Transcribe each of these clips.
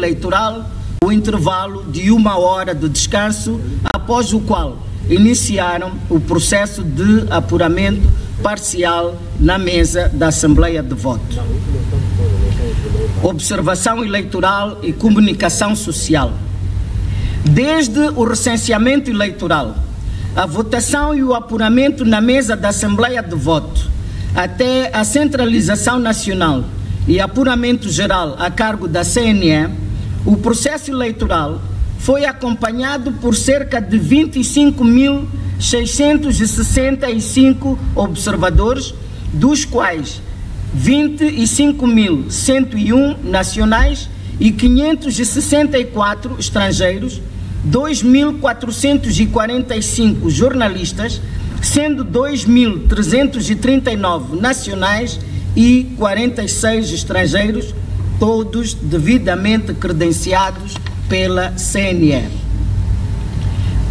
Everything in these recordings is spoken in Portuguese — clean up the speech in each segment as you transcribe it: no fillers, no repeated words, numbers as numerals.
eleitoral o intervalo de 1 hora de descanso, após o qual iniciaram o processo de apuramento parcial na mesa da Assembleia de Voto. Observação eleitoral e comunicação social. Desde o recenseamento eleitoral, a votação e o apuramento na mesa da Assembleia de Voto, até a centralização nacional e apuramento geral a cargo da CNE, o processo eleitoral foi acompanhado por cerca de 25.665 observadores, dos quais 25.101 nacionais e 564 estrangeiros, 2.445 jornalistas, sendo 2.339 nacionais e 46 estrangeiros, todos devidamente credenciados pela CNE.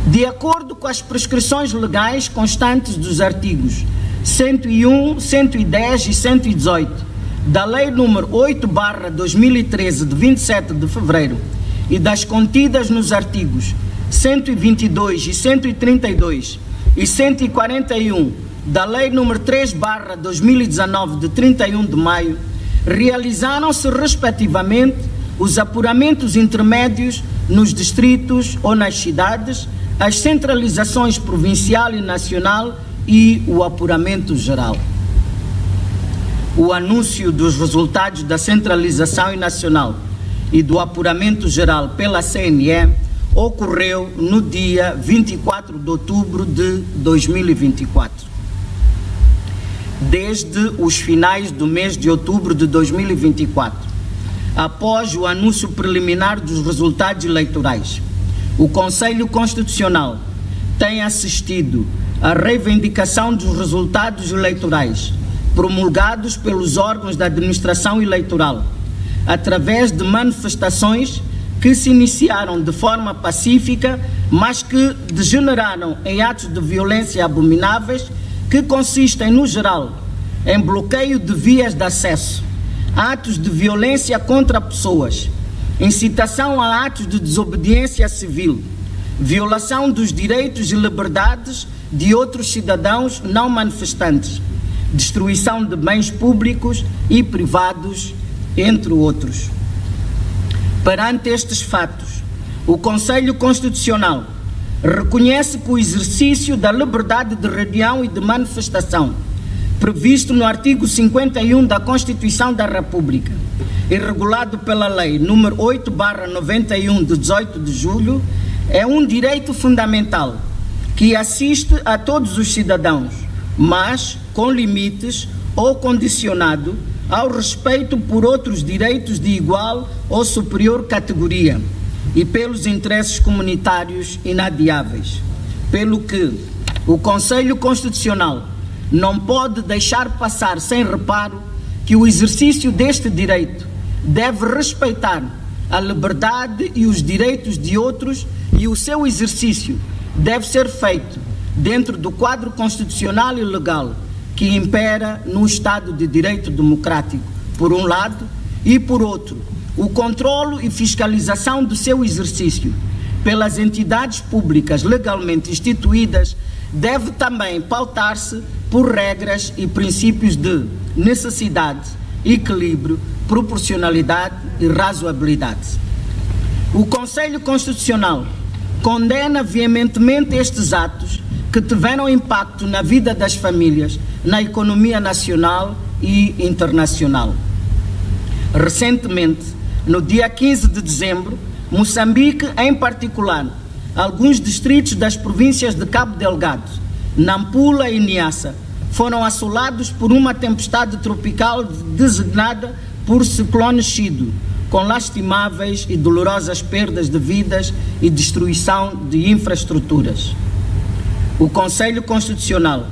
De acordo com as prescrições legais constantes dos artigos 101, 110 e 118 da Lei nº 8/2013, de 27 de fevereiro, e das contidas nos artigos 122 e 132 e 141 da Lei nº 3/2019, de 31 de maio, realizaram-se, respectivamente, os apuramentos intermédios nos distritos ou nas cidades, as centralizações provincial e nacional e o apuramento geral. O anúncio dos resultados da centralização nacional e do apuramento geral pela CNE ocorreu no dia 24 de outubro de 2024. Desde os finais do mês de outubro de 2024, após o anúncio preliminar dos resultados eleitorais, o Conselho Constitucional tem assistido à reivindicação dos resultados eleitorais promulgados pelos órgãos da administração eleitoral, através de manifestações que se iniciaram de forma pacífica, mas que degeneraram em atos de violência abomináveis, que consistem, no geral, em bloqueio de vias de acesso, atos de violência contra pessoas, incitação a atos de desobediência civil, violação dos direitos e liberdades de outros cidadãos não manifestantes, destruição de bens públicos e privados, entre outros. Perante estes fatos, o Conselho Constitucional reconhece que o exercício da liberdade de reunião e de manifestação, previsto no artigo 51 da Constituição da República e regulado pela Lei nº 8/91, de 18 de julho, é um direito fundamental que assiste a todos os cidadãos, mas com limites ou condicionado ao respeito por outros direitos de igual ou superior categoria e pelos interesses comunitários inadiáveis, pelo que o Conselho Constitucional não pode deixar passar sem reparo que o exercício deste direito deve respeitar a liberdade e os direitos de outros, e o seu exercício deve ser feito dentro do quadro constitucional e legal que impera no Estado de Direito Democrático, por um lado, e por outro, o controle e fiscalização do seu exercício pelas entidades públicas legalmente instituídas deve também pautar-se por regras e princípios de necessidade, equilíbrio, proporcionalidade e razoabilidade. O Conselho Constitucional condena veementemente estes atos que tiveram impacto na vida das famílias, na economia nacional e internacional. Recentemente, no dia 15 de dezembro, Moçambique, em particular, alguns distritos das províncias de Cabo Delgado, Nampula e Niassa, foram assolados por uma tempestade tropical designada por ciclone Chido, com lastimáveis e dolorosas perdas de vidas e destruição de infraestruturas. O Conselho Constitucional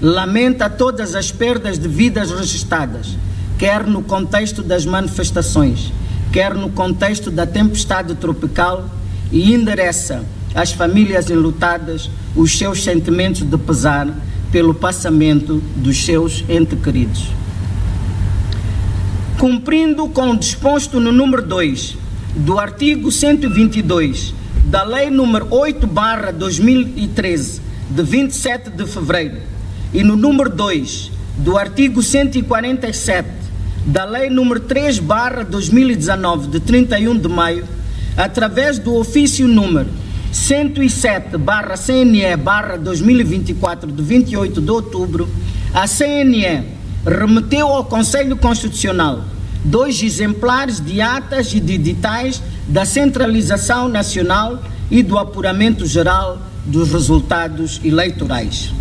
lamenta todas as perdas de vidas registradas, quer no contexto das manifestações, quer no contexto da tempestade tropical, e endereça às famílias enlutadas os seus sentimentos de pesar pelo passamento dos seus entes queridos. Cumprindo com o disposto no número 2 do artigo 122 da Lei nº 8/2013, de 27 de fevereiro, e no número 2 do artigo 147 da Lei nº 3/2019, de 31 de maio, através do ofício número 107/CNE/2024, de 28 de outubro, a CNE remeteu ao Conselho Constitucional 2 exemplares de atas e de editais da centralização nacional e do apuramento geral dos resultados eleitorais.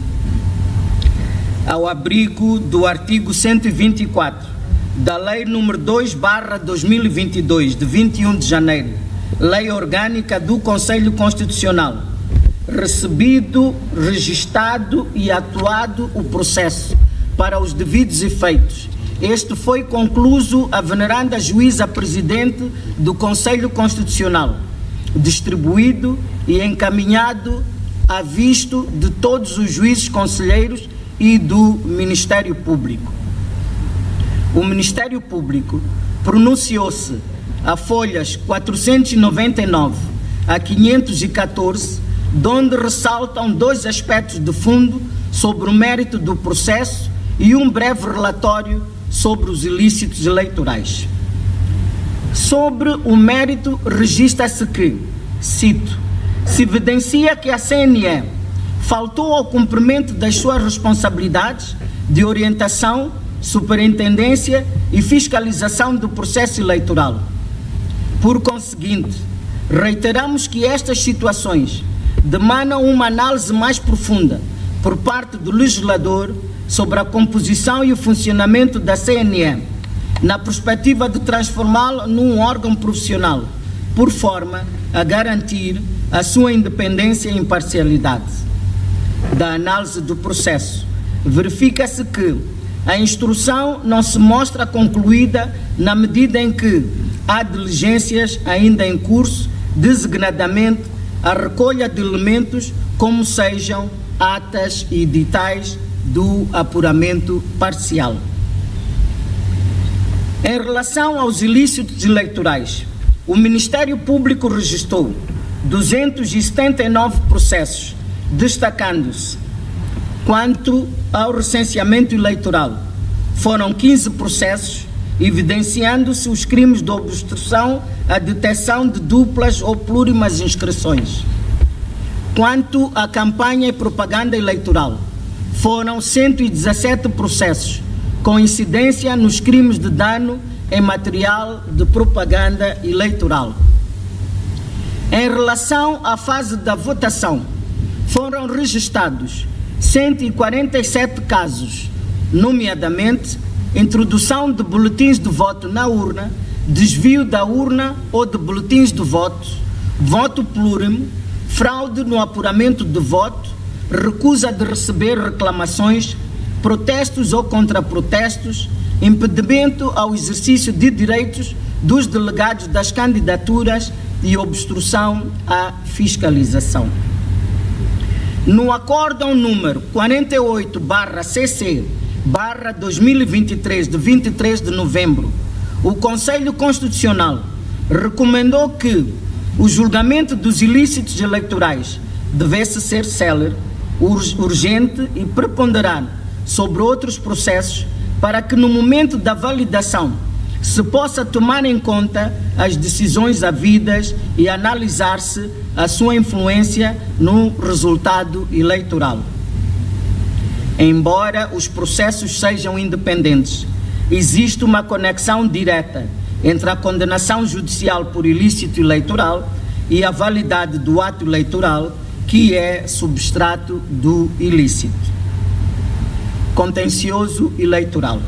Ao abrigo do artigo 124 da Lei nº 2/2022, de 21 de janeiro, Lei Orgânica do Conselho Constitucional, recebido, registado e atuado o processo para os devidos efeitos, este foi concluído a veneranda juíza presidente do Conselho Constitucional, distribuído e encaminhado a visto de todos os juízes conselheiros e do Ministério Público. O Ministério Público pronunciou-se a folhas 499 a 514, donde ressaltam 2 aspectos de fundo sobre o mérito do processo e um breve relatório sobre os ilícitos eleitorais. Sobre o mérito, registra-se que, cito, se evidencia que a CNE faltou ao cumprimento das suas responsabilidades de orientação, superintendência e fiscalização do processo eleitoral. Por conseguinte, reiteramos que estas situações demandam uma análise mais profunda por parte do legislador sobre a composição e o funcionamento da CNE, na perspectiva de transformá-la num órgão profissional, por forma a garantir a sua independência e imparcialidade. Da análise do processo, verifica-se que a instrução não se mostra concluída na medida em que há diligências ainda em curso, designadamente a recolha de elementos como sejam atas e editais do apuramento parcial. Em relação aos ilícitos eleitorais, o Ministério Público registrou 279 processos, destacando-se, quanto ao recenseamento eleitoral, foram 15 processos, evidenciando-se os crimes de obstrução à detecção de duplas ou plurimas inscrições. Quanto à campanha e propaganda eleitoral, foram 117 processos, com incidência nos crimes de dano em material de propaganda eleitoral. Em relação à fase da votação, foram registrados 147 casos, nomeadamente introdução de boletins de voto na urna, desvio da urna ou de boletins de voto, voto plúrimo, fraude no apuramento de voto, recusa de receber reclamações, protestos ou contraprotestos, impedimento ao exercício de direitos dos delegados das candidaturas e obstrução à fiscalização. No acórdão número 48/CC/2023, de 23 de novembro, o Conselho Constitucional recomendou que o julgamento dos ilícitos eleitorais devesse ser célere, urgente e preponderar sobre outros processos, para que no momento da validação se possa tomar em conta as decisões havidas e analisar-se a sua influência no resultado eleitoral. Embora os processos sejam independentes, existe uma conexão direta entre a condenação judicial por ilícito eleitoral e a validade do ato eleitoral, que é substrato do ilícito. Contencioso eleitoral.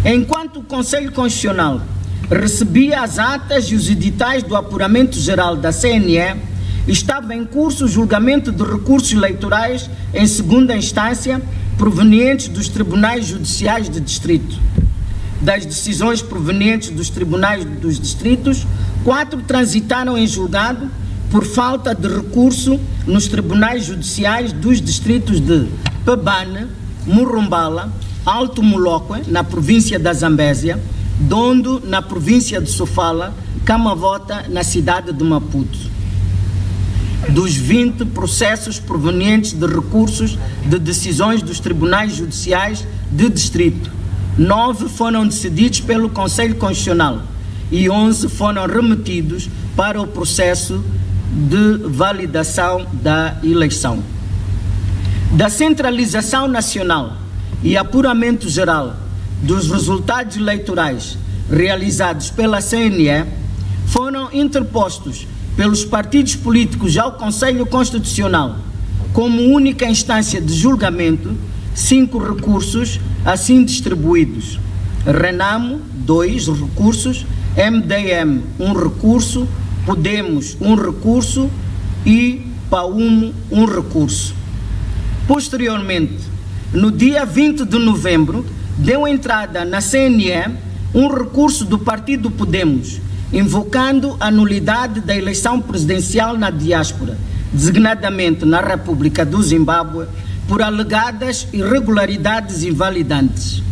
Enquanto o Conselho Constitucional recebia as atas e os editais do apuramento geral da CNE, estava em curso o julgamento de recursos eleitorais em segunda instância provenientes dos tribunais judiciais de distrito. Das decisões provenientes dos tribunais dos distritos, 4 transitaram em julgado por falta de recurso nos tribunais judiciais dos distritos de Pebane, Murrumbala, Alto Moloque, na província da Zambésia, Dondo, na província de Sofala, Camavota, na cidade de Maputo. Dos 20 processos provenientes de recursos de decisões dos tribunais judiciais de distrito, 9 foram decididos pelo Conselho Constitucional e 11 foram remetidos para o processo de validação da eleição. Da centralização nacional e apuramento geral dos resultados eleitorais realizados pela CNE, foram interpostos pelos partidos políticos ao Conselho Constitucional, como única instância de julgamento, 5 recursos assim distribuídos: Renamo, 2 recursos, MDM, 1 recurso, Podemos, 1 recurso e PAUMO, 1 recurso. Posteriormente, no dia 20 de novembro, deu entrada na CNE um recurso do partido Podemos, invocando a nulidade da eleição presidencial na diáspora, designadamente na República do Zimbábue, por alegadas irregularidades invalidantes.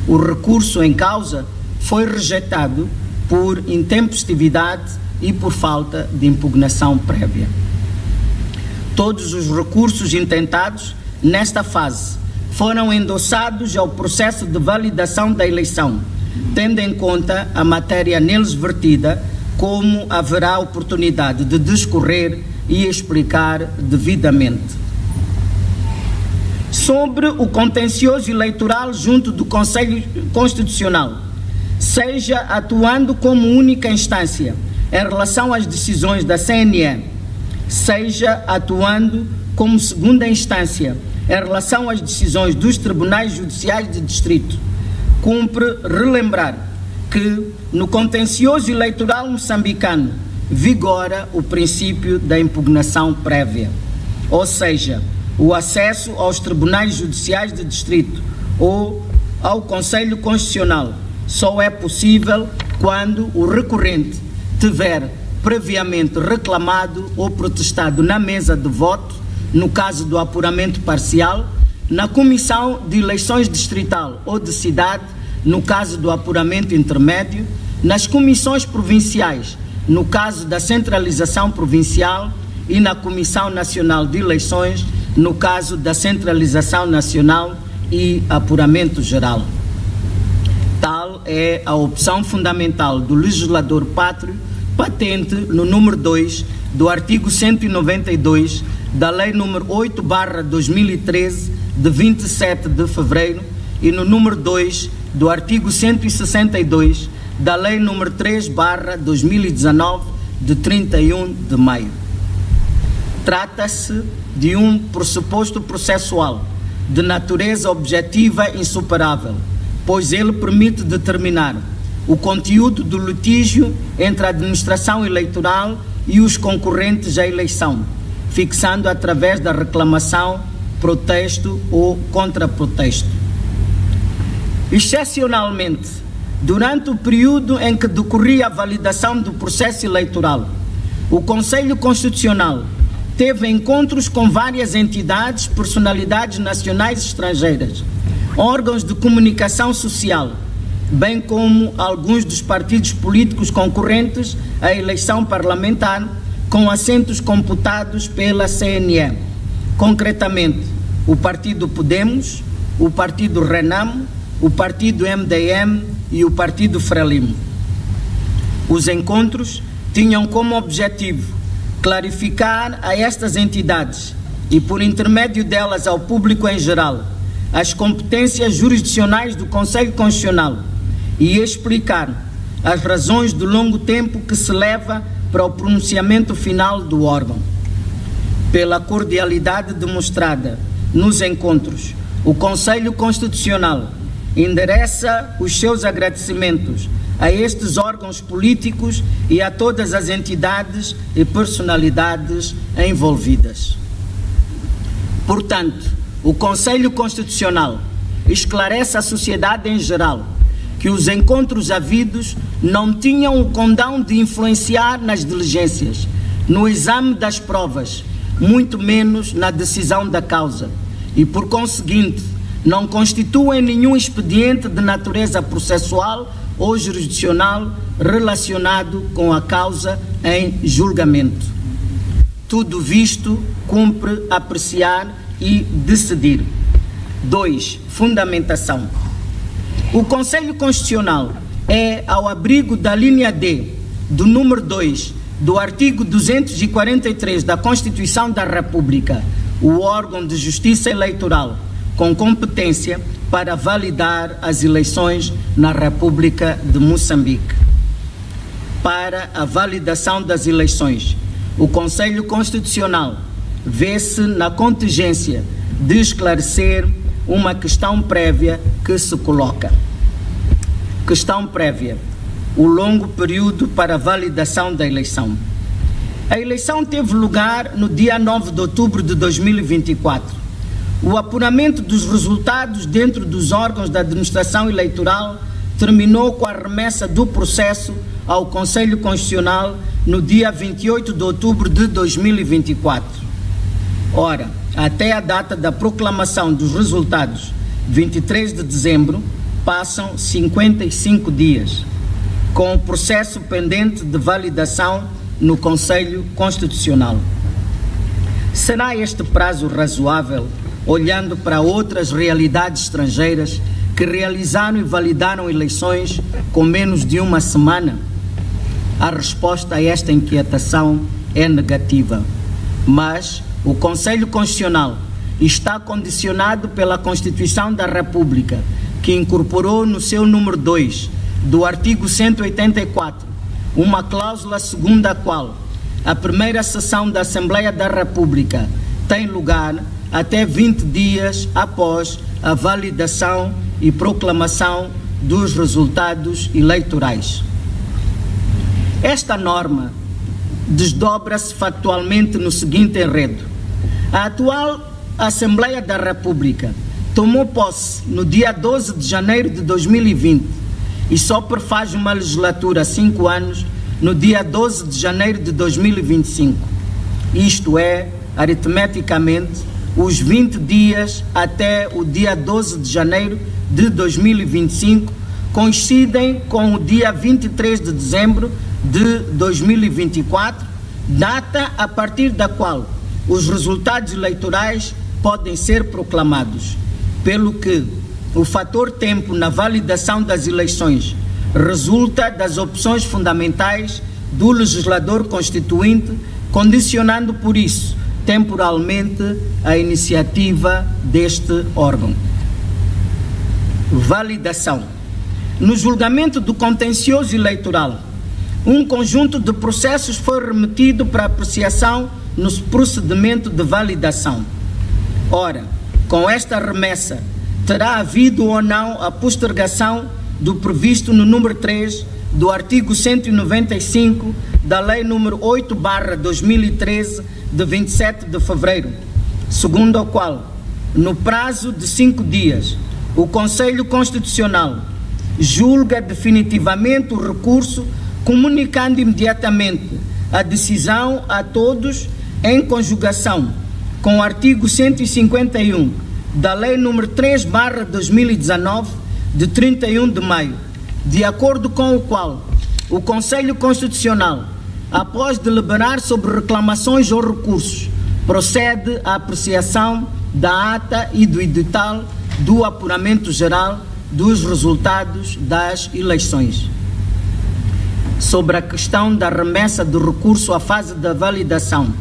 O recurso em causa foi rejeitado por intempestividade e por falta de impugnação prévia. Todos os recursos intentados nesta fase foram endossados ao processo de validação da eleição, tendo em conta a matéria neles vertida, como haverá oportunidade de discorrer e explicar devidamente. Sobre o contencioso eleitoral junto do Conselho Constitucional, seja atuando como única instância em relação às decisões da CNE, seja atuando como segunda instância em relação às decisões dos tribunais judiciais de distrito, cumpre relembrar que no contencioso eleitoral moçambicano vigora o princípio da impugnação prévia, ou seja, o acesso aos tribunais judiciais de distrito ou ao Conselho Constitucional só é possível quando o recorrente tiver previamente reclamado ou protestado na mesa de voto, no caso do apuramento parcial, na Comissão de Eleições Distrital ou de Cidade, no caso do apuramento intermédio, nas comissões provinciais, no caso da centralização provincial, e na Comissão Nacional de Eleições, no caso da centralização nacional e apuramento geral. Tal é a opção fundamental do legislador pátrio, patente no número 2 do artigo 192 da Lei nº 8/2013, de 27 de fevereiro, e no número 2 do artigo 162 da Lei nº 3/2019, de 31 de maio. Trata-se de um pressuposto processual de natureza objetiva insuperável, pois ele permite determinar o conteúdo do litígio entre a administração eleitoral e os concorrentes à eleição, fixando através da reclamação, protesto ou contraprotesto. Excepcionalmente, durante o período em que decorria a validação do processo eleitoral, o Conselho Constitucional teve encontros com várias entidades, personalidades nacionais e estrangeiras, órgãos de comunicação social, bem como alguns dos partidos políticos concorrentes à eleição parlamentar, com assentos computados pela CNE, concretamente o Partido Podemos, o Partido Renamo, o Partido MDM e o Partido Frelimo. Os encontros tinham como objetivo clarificar a estas entidades e, por intermédio delas, ao público em geral, as competências jurisdicionais do Conselho Constitucional e explicar as razões do longo tempo que se leva para o pronunciamento final do órgão. Pela cordialidade demonstrada nos encontros, o Conselho Constitucional endereça os seus agradecimentos a estes órgãos políticos e a todas as entidades e personalidades envolvidas. Portanto, o Conselho Constitucional esclarece à sociedade em geral que os encontros havidos não tinham o condão de influenciar nas diligências, no exame das provas, muito menos na decisão da causa, e, por conseguinte, não constituem nenhum expediente de natureza processual ou jurisdicional relacionado com a causa em julgamento. Tudo visto, cumpre apreciar e decidir. 2. Fundamentação. O Conselho Constitucional é, ao abrigo da linha D do número 2 do artigo 243 da Constituição da República, o órgão de justiça eleitoral com competência para validar as eleições na República de Moçambique. Para a validação das eleições, o Conselho Constitucional vê-se na contingência de esclarecer uma questão prévia que se coloca. Questão prévia: o longo período para a validação da eleição. A eleição teve lugar no dia 9 de outubro de 2024. O apuramento dos resultados dentro dos órgãos da administração eleitoral terminou com a remessa do processo ao Conselho Constitucional no dia 28 de outubro de 2024. Ora, até a data da proclamação dos resultados, 23 de dezembro, passam 55 dias, com o processo pendente de validação no Conselho Constitucional. Será este prazo razoável, olhando para outras realidades estrangeiras que realizaram e validaram eleições com menos de uma semana? A resposta a esta inquietação é negativa, mas o Conselho Constitucional está condicionado pela Constituição da República, que incorporou no seu número 2 do artigo 184 uma cláusula segundo a qual a primeira sessão da Assembleia da República tem lugar até 20 dias após a validação e proclamação dos resultados eleitorais. Esta norma desdobra-se factualmente no seguinte enredo: a atual Assembleia da República tomou posse no dia 12 de janeiro de 2020 e só perfaz uma legislatura há 5 anos no dia 12 de janeiro de 2025. Isto é, aritmeticamente, os 20 dias até o dia 12 de janeiro de 2025 coincidem com o dia 23 de dezembro de 2024, data a partir da qual os resultados eleitorais podem ser proclamados, pelo que o fator tempo na validação das eleições resulta das opções fundamentais do legislador constituinte, condicionando por isso temporalmente a iniciativa deste órgão. Validação. No julgamento do contencioso eleitoral, um conjunto de processos foi remetido para apreciação no procedimento de validação. Ora, com esta remessa, terá havido ou não a postergação do previsto no número 3 do artigo 195 da Lei número 8/2013, de 27 de fevereiro, segundo a qual, no prazo de 5 dias, o Conselho Constitucional julga definitivamente o recurso, comunicando imediatamente a decisão a todos em conjugação com o artigo 151 da Lei número 3/2019, de 31 de maio, de acordo com o qual o Conselho Constitucional, após deliberar sobre reclamações ou recursos, procede à apreciação da ata e do edital do apuramento geral dos resultados das eleições. Sobre a questão da remessa do recurso à fase da validação,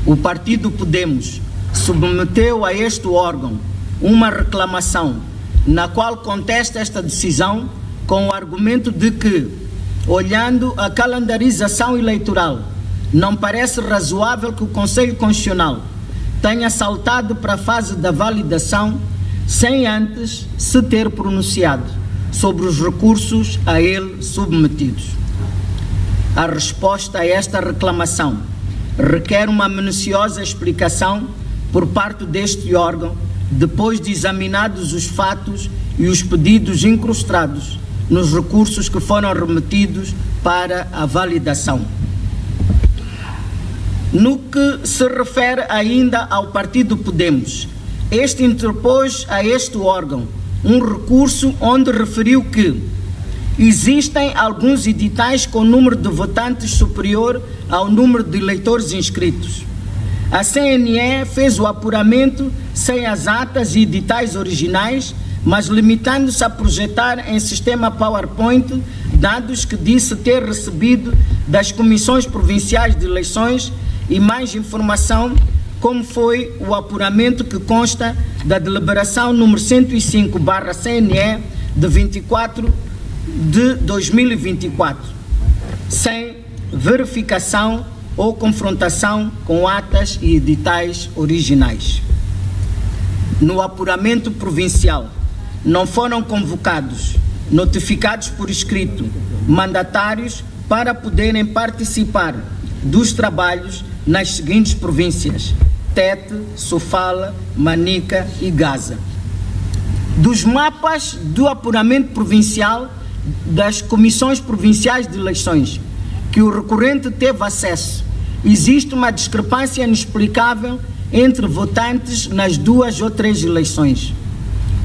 o Partido Podemos submeteu a este órgão uma reclamação na qual contesta esta decisão com o argumento de que, olhando a calendarização eleitoral, não parece razoável que o Conselho Constitucional tenha saltado para a fase da validação sem antes se ter pronunciado sobre os recursos a ele submetidos. A resposta a esta reclamação requer uma minuciosa explicação por parte deste órgão, depois de examinados os fatos e os pedidos incrustados nos recursos que foram remetidos para a validação. No que se refere ainda ao Partido Podemos, este interpôs a este órgão um recurso onde referiu que Existem alguns editais com número de votantes superior ao número de eleitores inscritos. A CNE fez o apuramento sem as atas e editais originais, mas limitando-se a projetar em sistema PowerPoint dados que disse ter recebido das comissões provinciais de eleições e mais informação, como foi o apuramento que consta da deliberação número 105/CNE de 24 de 2024, sem verificação ou confrontação com atas e editais originais. No apuramento provincial, não foram convocados, notificados por escrito, mandatários para poderem participar dos trabalhos nas seguintes províncias: Tete, Sofala, Manica e Gaza. Dos mapas do apuramento provincial das comissões provinciais de eleições que o recorrente teve acesso, existe uma discrepância inexplicável entre votantes nas 2 ou 3 eleições.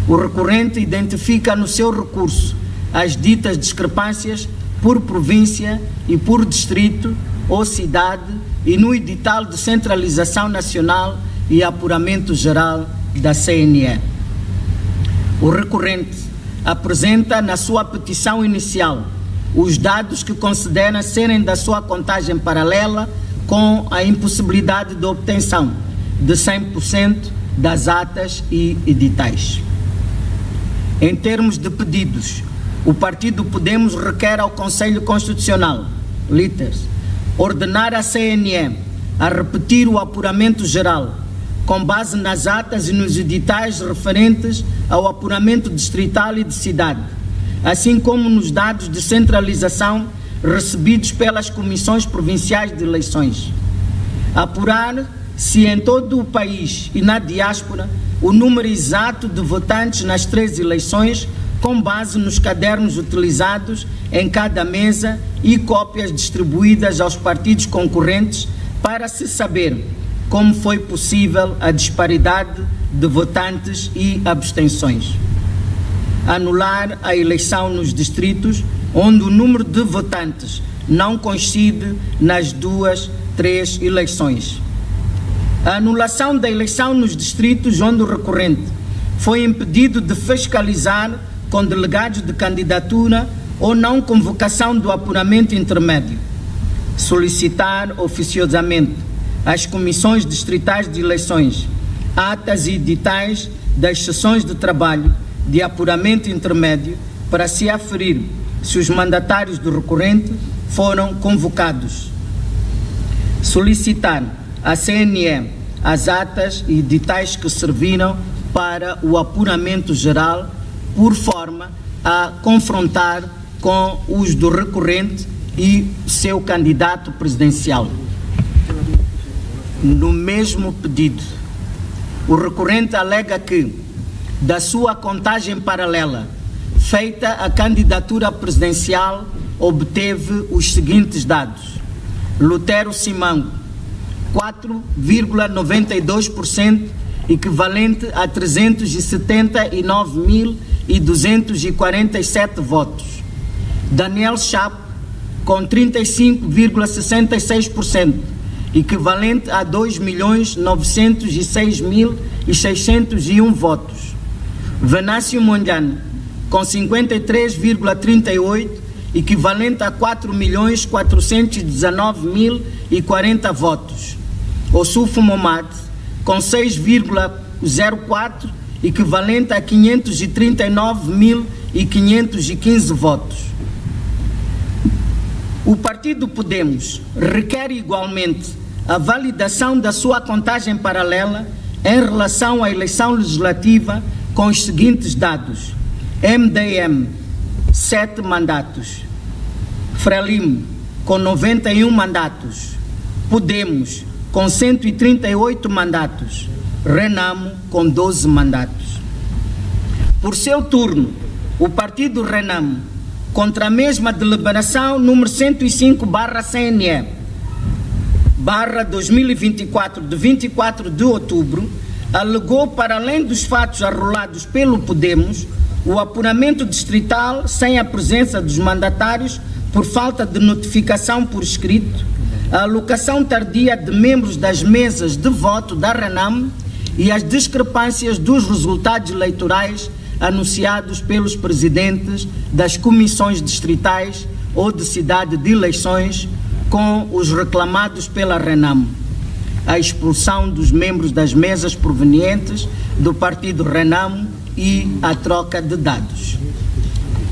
O recorrente identifica no seu recurso as ditas discrepâncias por província e por distrito ou cidade e no edital de centralização nacional e apuramento geral da CNE. O recorrente apresenta na sua petição inicial os dados que considera serem da sua contagem paralela, com a impossibilidade de obtenção de 100% das atas e editais. Em termos de pedidos, o Partido Podemos requer ao Conselho Constitucional, litters, ordenar a CNE a repetir o apuramento geral, com base nas atas e nos editais referentes ao apuramento distrital e de cidade, assim como nos dados de centralização recebidos pelas comissões provinciais de eleições. Apurar se em todo o país e na diáspora o número exato de votantes nas 3 eleições, com base nos cadernos utilizados em cada mesa e cópias distribuídas aos partidos concorrentes, para se saber como foi possível a disparidade de votantes e abstenções. Anular a eleição nos distritos onde o número de votantes não coincide nas 2, 3 eleições. A anulação da eleição nos distritos onde o recorrente foi impedido de fiscalizar com delegados de candidatura ou não convocação do apuramento intermédio. Solicitar oficiosamente às comissões distritais de eleições atas e editais das sessões de trabalho de apuramento intermédio para se aferir se os mandatários do recorrente foram convocados. Solicitar à CNE as atas e editais que serviram para o apuramento geral, por forma a confrontar com os do recorrente e seu candidato presidencial. No mesmo pedido, o recorrente alega que, da sua contagem paralela, feita a candidatura presidencial, obteve os seguintes dados: Lutero Simango, 4,92%, equivalente a 379.247 votos. Daniel Chapo, com 35,66%, equivalente a 2.906.601 votos. Venâncio Mondlane, com 53,38%, equivalente a 4.419.040 votos. Ossufo Momad, com 6,04%, equivalente a 539.515 votos. O Partido Podemos requer igualmente a validação da sua contagem paralela em relação à eleição legislativa com os seguintes dados: MDM, 7 mandatos, Frelimo, com 91 mandatos, Podemos, com 138 mandatos, Renamo, com 12 mandatos. Por seu turno, o Partido Renamo, contra a mesma deliberação número 105/CNE/2024, de 24 de outubro, alegou, para além dos fatos arrolados pelo Podemos, o apuramento distrital sem a presença dos mandatários por falta de notificação por escrito, a alocação tardia de membros das mesas de voto da RENAM e as discrepâncias dos resultados eleitorais anunciados pelos presidentes das comissões distritais ou de cidade de eleições com os reclamados pela RENAM, a expulsão dos membros das mesas provenientes do partido RENAM e a troca de dados.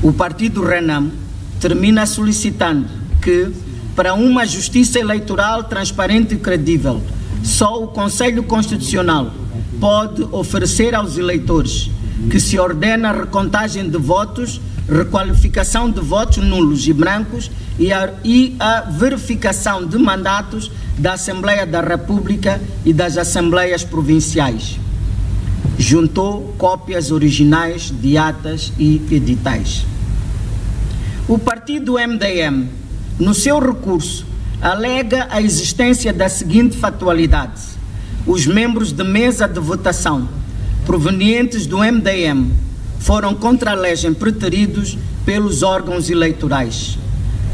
O partido RENAM termina solicitando que, para uma justiça eleitoral transparente e credível, só o Conselho Constitucional pode oferecer aos eleitores que se ordena a recontagem de votos, requalificação de votos nulos e brancos e a verificação de mandatos da Assembleia da República e das Assembleias Provinciais. Juntou cópias originais de atas e editais. O partido MDM, no seu recurso, alega a existência da seguinte factualidade: os membros de mesa de votação provenientes do MDM foram contra a legem preteridos pelos órgãos eleitorais.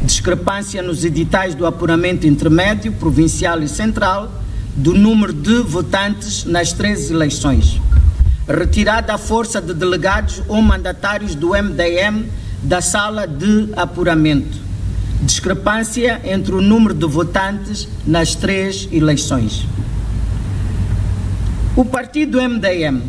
Discrepância nos editais do apuramento intermédio, provincial e central, do número de votantes nas 3 eleições. Retirada à força de delegados ou mandatários do MDM da sala de apuramento. Discrepância entre o número de votantes nas 3 eleições. O partido MDM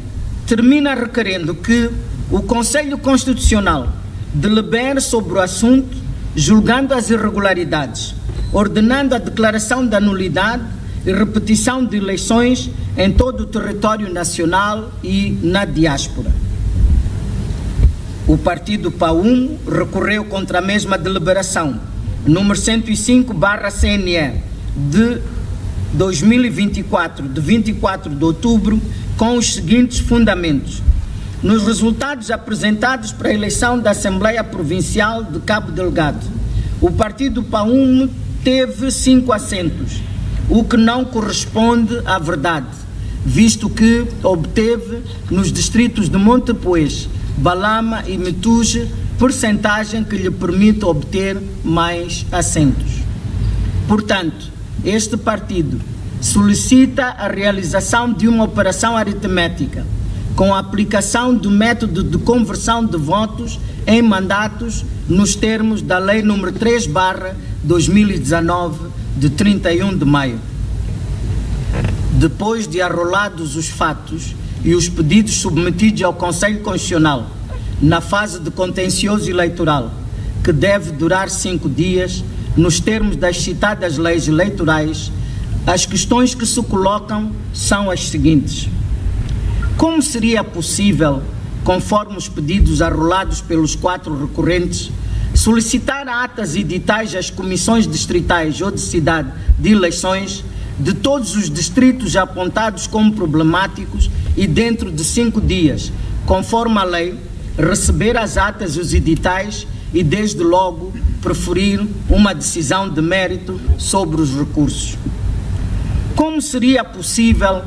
termina requerendo que o Conselho Constitucional delibere sobre o assunto, julgando as irregularidades, ordenando a declaração da nulidade e repetição de eleições em todo o território nacional e na diáspora. O partido PAUM recorreu contra a mesma deliberação, número 105/CNE, de 2024, de 24 de outubro, com os seguintes fundamentos. Nos resultados apresentados para a eleição da Assembleia Provincial de Cabo Delgado, o partido PAUM teve 5 assentos, o que não corresponde à verdade, visto que obteve nos distritos de Montepuez, Balama e Metuge percentagem que lhe permite obter mais assentos. Portanto, este partido solicita a realização de uma operação aritmética com a aplicação do método de conversão de votos em mandatos nos termos da Lei nº 3/2019, de 31 de maio. Depois de arrolados os fatos e os pedidos submetidos ao Conselho Constitucional na fase de contencioso eleitoral, que deve durar 5 dias, nos termos das citadas leis eleitorais, as questões que se colocam são as seguintes. Como seria possível, conforme os pedidos arrolados pelos 4 recorrentes, solicitar atas e editais às comissões distritais ou de cidade de eleições de todos os distritos apontados como problemáticos e dentro de 5 dias, conforme a lei, receber as atas e os editais e, desde logo, preferir uma decisão de mérito sobre os recursos? Como seria possível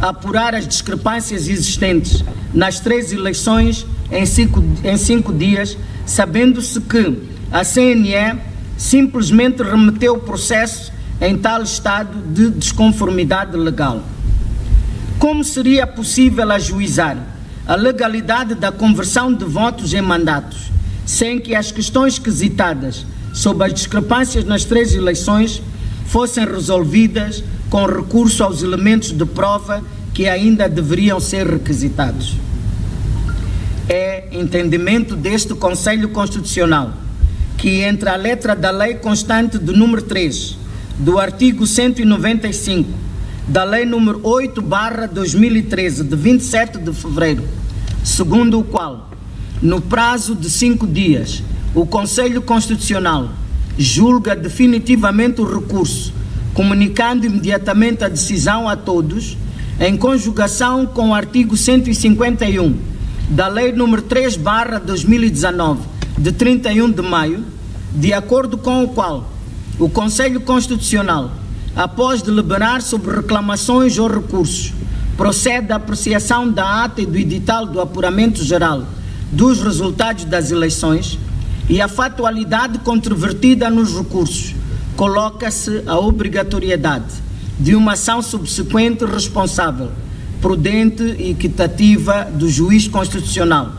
apurar as discrepâncias existentes nas 3 eleições em 5 dias, sabendo-se que a CNE simplesmente remeteu o processo em tal estado de desconformidade legal? Como seria possível ajuizar a legalidade da conversão de votos em mandatos, sem que as questões quesitadas sobre as discrepâncias nas 3 eleições fossem resolvidas com recurso aos elementos de prova que ainda deveriam ser requisitados? É entendimento deste Conselho Constitucional que, entre a letra da Lei Constante de número 3, do artigo 195, da Lei nº 8/2013, de 27 de fevereiro, segundo o qual, no prazo de 5 dias, o Conselho Constitucional julga definitivamente o recurso, comunicando imediatamente a decisão a todos, em conjugação com o artigo 151 da Lei nº 3/2019, de 31 de maio, de acordo com o qual o Conselho Constitucional, após deliberar sobre reclamações ou recursos, procede à apreciação da ata e do edital do apuramento geral dos resultados das eleições e a factualidade controvertida nos recursos, coloca-se a obrigatoriedade de uma ação subsequente responsável, prudente e equitativa do juiz constitucional,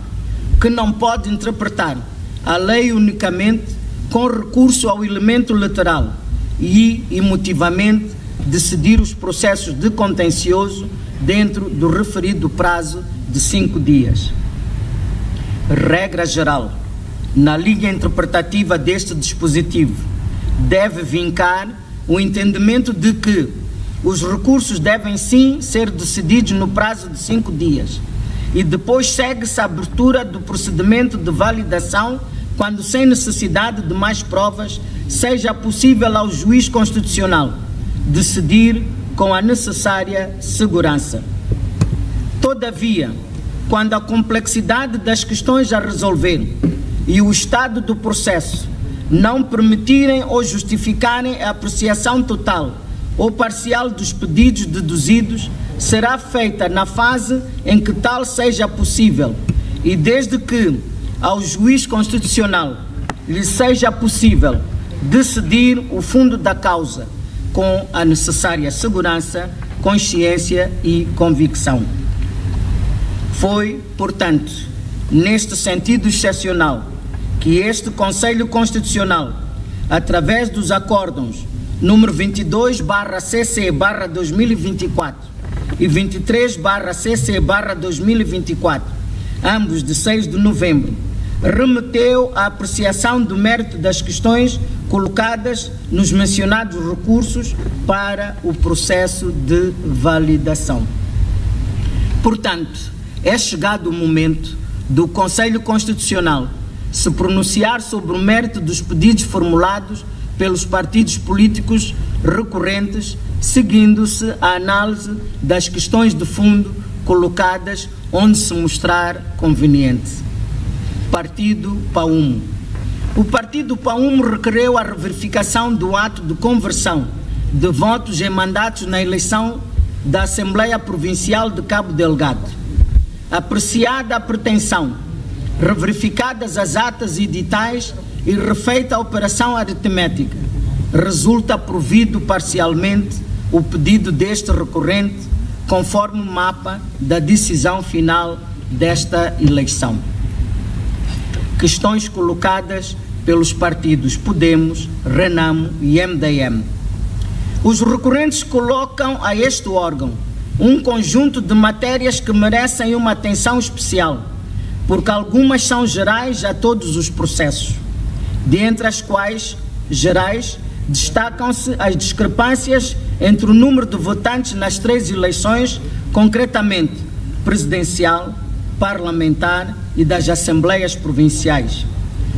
que não pode interpretar a lei unicamente com recurso ao elemento literal e, emotivamente, decidir os processos de contencioso dentro do referido prazo de 5 dias. Regra geral, na linha interpretativa deste dispositivo, deve vincar o entendimento de que os recursos devem sim ser decididos no prazo de 5 dias e depois segue-se a abertura do procedimento de validação quando, sem necessidade de mais provas, seja possível ao juiz constitucional decidir com a necessária segurança. Todavia, quando a complexidade das questões a resolver e o estado do processo não permitirem ou justificarem a apreciação total ou parcial dos pedidos deduzidos, será feita na fase em que tal seja possível e desde que ao juiz constitucional lhe seja possível decidir o fundo da causa com a necessária segurança, consciência e convicção. Foi, portanto, neste sentido excepcional que este Conselho Constitucional, através dos acórdãos número 22/CC/2024 e 23/CC/2024, ambos de 6 de novembro, remeteu a apreciação do mérito das questões colocadas nos mencionados recursos para o processo de validação. Portanto, é chegado o momento do Conselho Constitucional se pronunciar sobre o mérito dos pedidos formulados pelos partidos políticos recorrentes, seguindo-se a análise das questões de fundo colocadas onde se mostrar conveniente. Partido PAUM. O Partido PAUM requereu a reverificação do ato de conversão de votos em mandatos na eleição da Assembleia Provincial de Cabo Delgado. Apreciada a pretensão, reverificadas as atas editais e refeita a operação aritmética, resulta provido parcialmente o pedido deste recorrente conforme o mapa da decisão final desta eleição. Questões colocadas pelos partidos Podemos, Renamo e MDM. Os recorrentes colocam a este órgão um conjunto de matérias que merecem uma atenção especial, porque algumas são gerais a todos os processos, dentre as quais, gerais, destacam-se as discrepâncias entre o número de votantes nas 3 eleições, concretamente presidencial, parlamentar e das assembleias provinciais,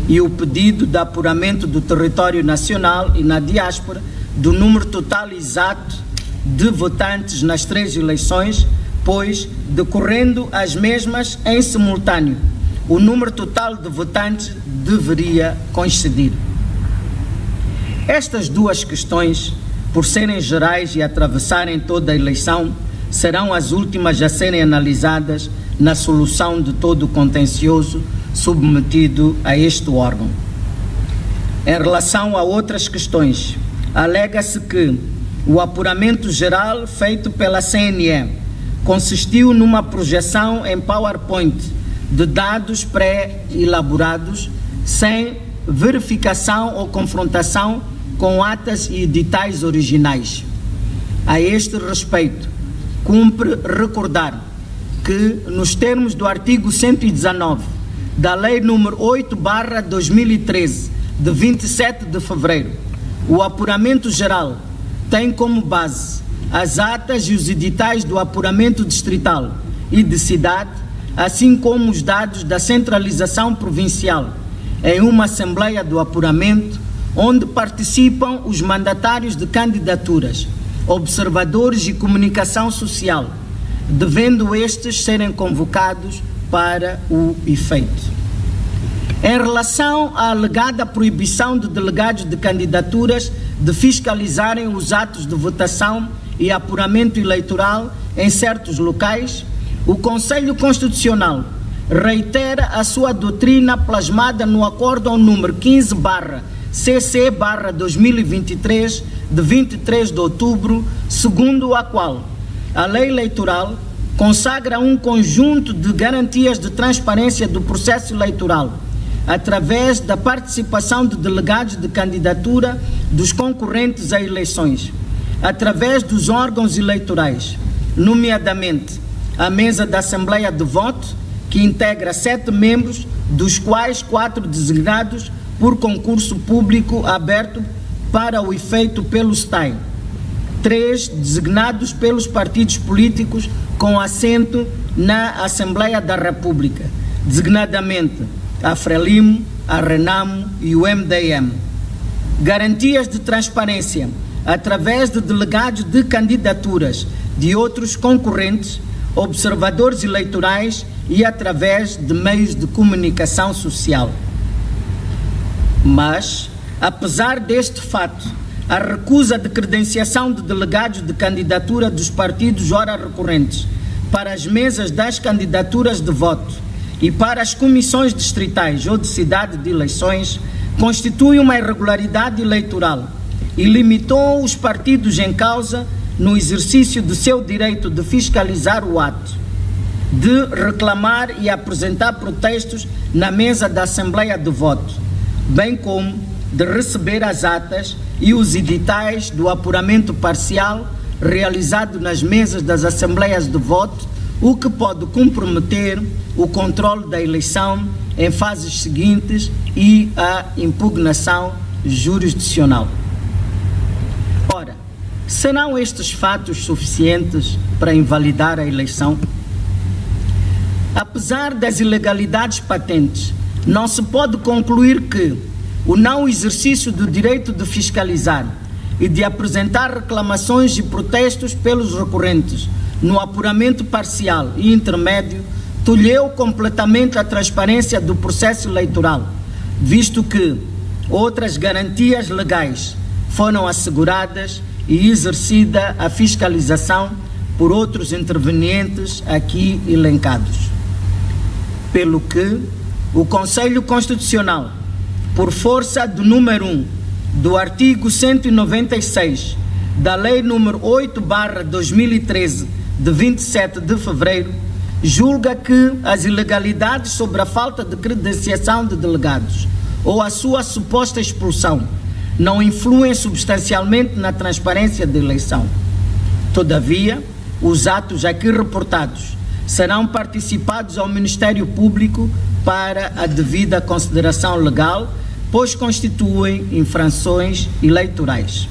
e o pedido de apuramento do território nacional e na diáspora do número total exato de votantes nas 3 eleições, pois, decorrendo as mesmas em simultâneo, o número total de votantes deveria coincidir. Estas duas questões, por serem gerais e atravessarem toda a eleição, serão as últimas a serem analisadas na solução de todo o contencioso submetido a este órgão. Em relação a outras questões, alega-se que o apuramento geral feito pela CNE consistiu numa projeção em PowerPoint de dados pré-elaborados sem verificação ou confrontação com atas e editais originais. A este respeito, cumpre recordar que, nos termos do artigo 119 da Lei nº 8/2013, de 27 de fevereiro, o apuramento geral tem como base as atas e os editais do apuramento distrital e de cidade, assim como os dados da centralização provincial, em uma assembleia do apuramento, onde participam os mandatários de candidaturas, observadores e comunicação social, devendo estes serem convocados para o efeito. Em relação à alegada proibição de delegados de candidaturas de fiscalizarem os atos de votação e apuramento eleitoral em certos locais, o Conselho Constitucional reitera a sua doutrina plasmada no Acórdão número 15/CC/2023, de 23 de outubro, segundo a qual a lei eleitoral consagra um conjunto de garantias de transparência do processo eleitoral, através da participação de delegados de candidatura dos concorrentes a eleições, através dos órgãos eleitorais, nomeadamente a mesa da Assembleia de Voto, que integra 7 membros, dos quais 4 designados por concurso público aberto para o efeito pelo STAI, 3 designados pelos partidos políticos com assento na Assembleia da República, designadamente a Frelimo, a Renamo e o MDM. Garantias de transparência através de delegados de candidaturas de outros concorrentes, observadores eleitorais e através de meios de comunicação social. Mas, apesar deste fato, a recusa de credenciação de delegados de candidatura dos partidos ora recorrentes para as mesas das candidaturas de voto e para as comissões distritais ou de cidade de eleições constitui uma irregularidade eleitoral e limitou os partidos em causa no exercício do seu direito de fiscalizar o ato, de reclamar e apresentar protestos na mesa da Assembleia de Voto, bem como de receber as atas e os editais do apuramento parcial realizado nas mesas das Assembleias de Voto, o que pode comprometer o controle da eleição em fases seguintes e a impugnação jurisdicional. Ora, serão estes fatos suficientes para invalidar a eleição? Apesar das ilegalidades patentes, não se pode concluir que o não exercício do direito de fiscalizar e de apresentar reclamações e protestos pelos recorrentes no apuramento parcial e intermédio tolheu completamente a transparência do processo eleitoral, visto que outras garantias legais foram asseguradas e exercida a fiscalização por outros intervenientes aqui elencados. Pelo que o Conselho Constitucional, por força do número 1 do artigo 196 da Lei nº 8/2013, de 27 de fevereiro, julga que as ilegalidades sobre a falta de credenciação de delegados ou a sua suposta expulsão não influem substancialmente na transparência da eleição. Todavia, os atos aqui reportados serão participados ao Ministério Público para a devida consideração legal, pois constituem infrações eleitorais.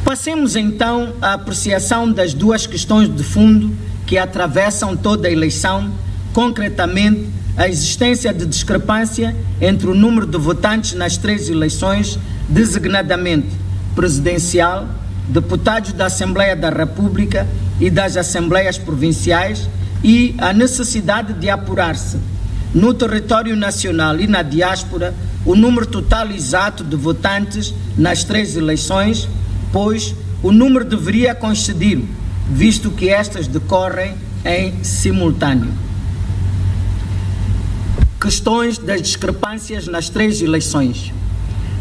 Passemos então à apreciação das duas questões de fundo que atravessam toda a eleição, concretamente a existência de discrepância entre o número de votantes nas 3 eleições, designadamente presidencial, deputados da Assembleia da República e das Assembleias Provinciais, e a necessidade de apurar-se no território nacional e na diáspora o número total exato de votantes nas 3 eleições, pois o número deveria coincidir, visto que estas decorrem em simultâneo. Questões das discrepâncias nas 3 eleições.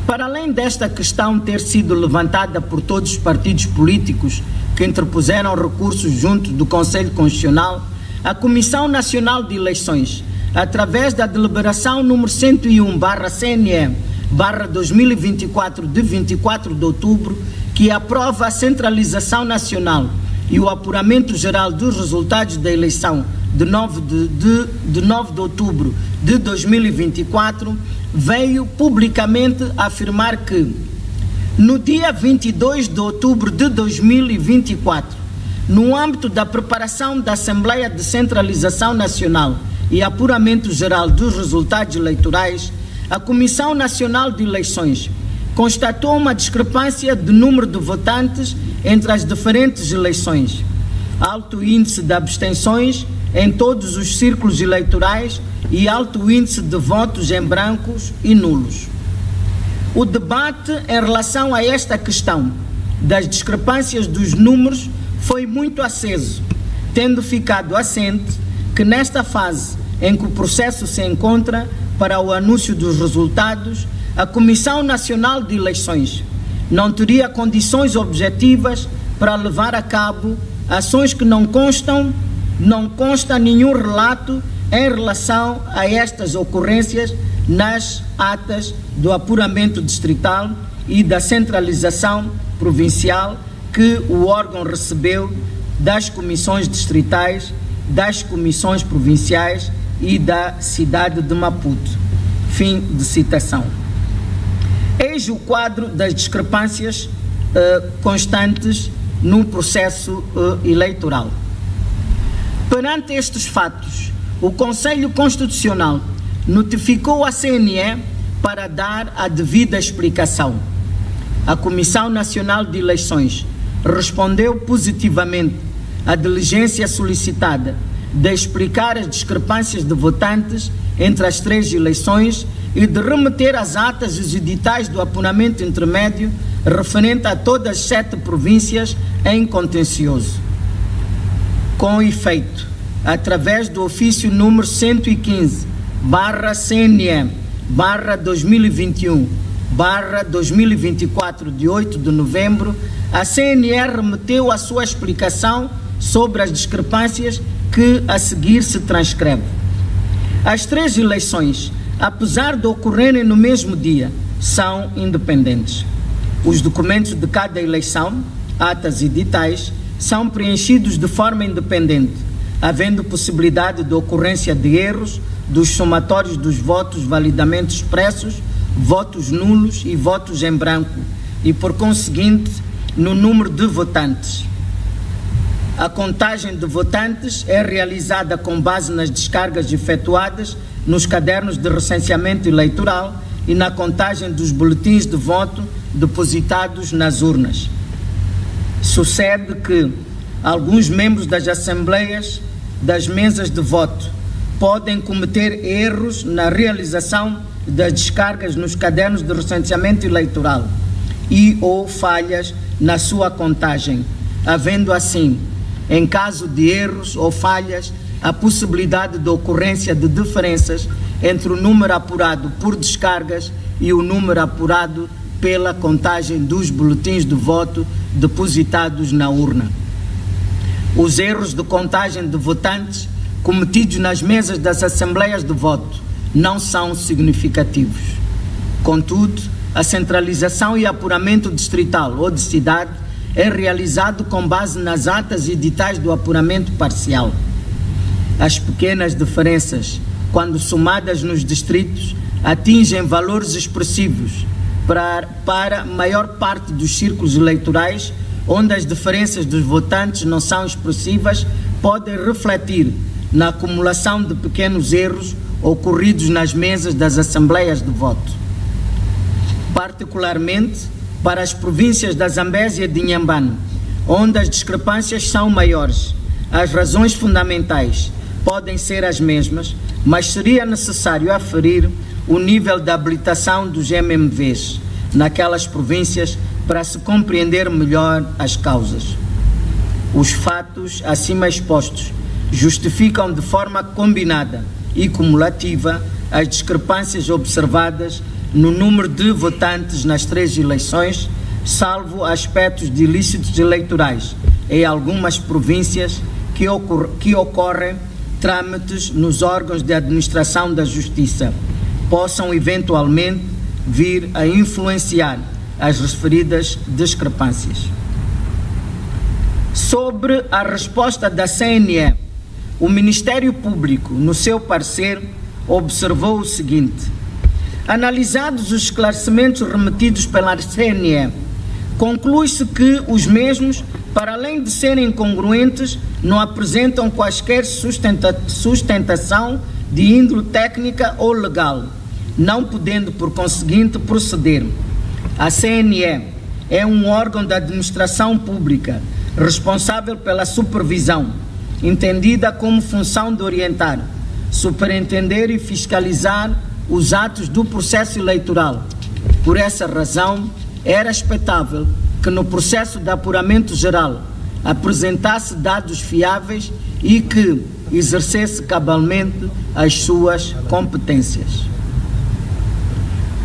Para além desta questão ter sido levantada por todos os partidos políticos que interpuseram recursos junto do Conselho Constitucional, a Comissão Nacional de Eleições, através da deliberação número 101/CNE/2024, de 24 de outubro, que aprova a centralização nacional e o apuramento geral dos resultados da eleição de 9 de outubro de 2024, veio publicamente afirmar que, no dia 22 de outubro de 2024, no âmbito da preparação da Assembleia de Centralização Nacional e apuramento geral dos resultados eleitorais, a Comissão Nacional de Eleições constatou uma discrepância de número de votantes entre as diferentes eleições, alto índice de abstenções em todos os círculos eleitorais e alto índice de votos em brancos e nulos. O debate em relação a esta questão das discrepâncias dos números foi muito aceso, tendo ficado assente que nesta fase em que o processo se encontra para o anúncio dos resultados, a Comissão Nacional de Eleições não teria condições objetivas para levar a cabo ações que não consta nenhum relato em relação a estas ocorrências nas atas do apuramento distrital e da centralização provincial que o órgão recebeu das comissões distritais, das comissões provinciais e da cidade de Maputo. Fim de citação. Eis o quadro das discrepâncias constantes no processo eleitoral. Perante estes fatos, o Conselho Constitucional notificou a CNE para dar a devida explicação. A Comissão Nacional de Eleições respondeu positivamente à diligência solicitada de explicar as discrepâncias de votantes entre as 3 eleições e de remeter as atas e os editais do apuramento intermédio referente a todas as 7 províncias em contencioso. Com efeito, através do ofício número 115/CNE/2021/2024 de 8 de novembro, a CNE remeteu a sua explicação sobre as discrepâncias que a seguir se transcreve. As 3 eleições, apesar de ocorrerem no mesmo dia, são independentes. Os documentos de cada eleição, atas e editais, são preenchidos de forma independente, havendo possibilidade de ocorrência de erros dos somatórios dos votos validamente expressos, votos nulos e votos em branco, e por conseguinte, no número de votantes. A contagem de votantes é realizada com base nas descargas efetuadas nos cadernos de recenseamento eleitoral e na contagem dos boletins de voto depositados nas urnas. Sucede que alguns membros das assembleias das mesas de voto podem cometer erros na realização das descargas nos cadernos de recenseamento eleitoral e ou falhas na sua contagem, havendo assim, em caso de erros ou falhas, a possibilidade de ocorrência de diferenças entre o número apurado por descargas e o número apurado pela contagem dos boletins de voto depositados na urna. Os erros de contagem de votantes cometidos nas mesas das assembleias de voto não são significativos. Contudo, a centralização e apuramento distrital ou de cidade é realizado com base nas atas e editais do apuramento parcial. As pequenas diferenças, quando somadas nos distritos, atingem valores expressivos para a maior parte dos círculos eleitorais, onde as diferenças dos votantes não são expressivas, podem refletir na acumulação de pequenos erros ocorridos nas mesas das assembleias de voto. Particularmente para as províncias da Zambésia e de Inhambane, onde as discrepâncias são maiores, as razões fundamentais podem ser as mesmas, mas seria necessário aferir o nível de habilitação dos MMVs naquelas províncias para se compreender melhor as causas. Os fatos acima expostos justificam de forma combinada e cumulativa as discrepâncias observadas no número de votantes nas 3 eleições, salvo aspectos de ilícitos eleitorais em algumas províncias que ocorrem trâmites nos órgãos de administração da Justiça, possam eventualmente vir a influenciar as referidas discrepâncias. Sobre a resposta da CNE, o Ministério Público, no seu parecer, observou o seguinte: analisados os esclarecimentos remetidos pela CNE, conclui-se que os mesmos, para além de serem incongruentes, não apresentam quaisquer sustentação de índole técnica ou legal, não podendo, por conseguinte, proceder. A CNE é um órgão da administração pública responsável pela supervisão, entendida como função de orientar, superintender e fiscalizar os atos do processo eleitoral. Por essa razão, era expectável que no processo de apuramento geral apresentasse dados fiáveis e que exercesse cabalmente as suas competências.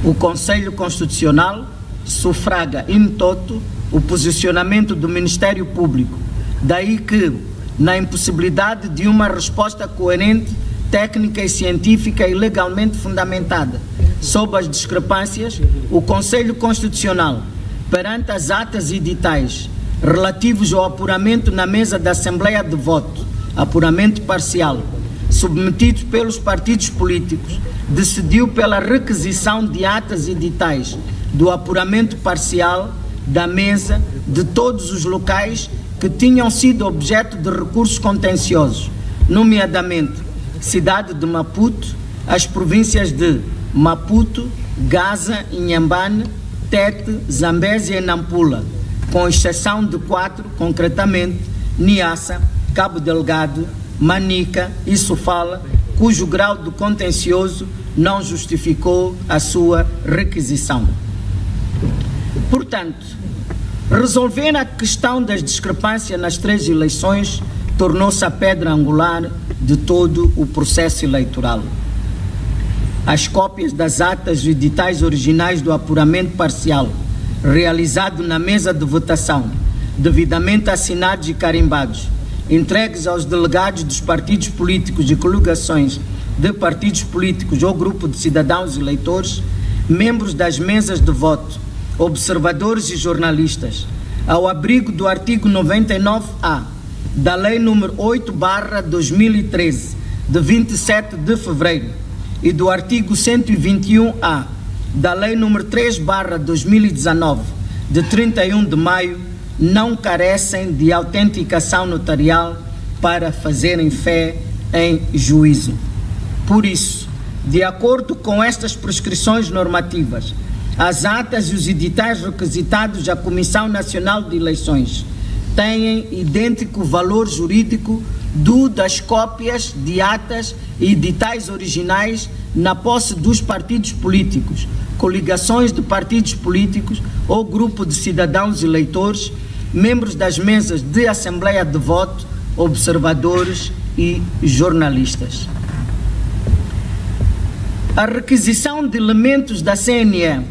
O Conselho Constitucional sufraga in toto o posicionamento do Ministério Público, daí que, na impossibilidade de uma resposta coerente, técnica e científica e legalmente fundamentada sobre as discrepâncias, o Conselho Constitucional, perante as atas editais relativos ao apuramento na mesa da Assembleia de Voto, apuramento parcial, submetidos pelos partidos políticos, decidiu pela requisição de atas editais do apuramento parcial da mesa de todos os locais que tinham sido objeto de recursos contenciosos, nomeadamente cidade de Maputo, as províncias de Maputo, Gaza, Inhambane, Tete, Zambésia e Nampula, com exceção de 4, concretamente, Niassa, Cabo Delgado, Manica e Sofala, cujo grau de contencioso não justificou a sua requisição. Portanto, resolver a questão das discrepâncias nas 3 eleições tornou-se a pedra angular de todo o processo eleitoral. As cópias das atas e editais originais do apuramento parcial, realizado na mesa de votação, devidamente assinados e carimbados, entregues aos delegados dos partidos políticos e coligações de partidos políticos ou grupo de cidadãos eleitores, membros das mesas de voto, observadores e jornalistas, ao abrigo do artigo 99-A da Lei nº 8/2013, de 27 de fevereiro, e do artigo 121-A da Lei nº 3/2019, de 31 de maio, não carecem de autenticação notarial para fazerem fé em juízo. Por isso, de acordo com estas prescrições normativas, as atas e os editais requisitados à Comissão Nacional de Eleições têm idêntico valor jurídico do das cópias de atas e editais originais na posse dos partidos políticos, coligações de partidos políticos ou grupo de cidadãos eleitores, membros das mesas de Assembleia de Voto, observadores e jornalistas. A requisição de elementos da CNE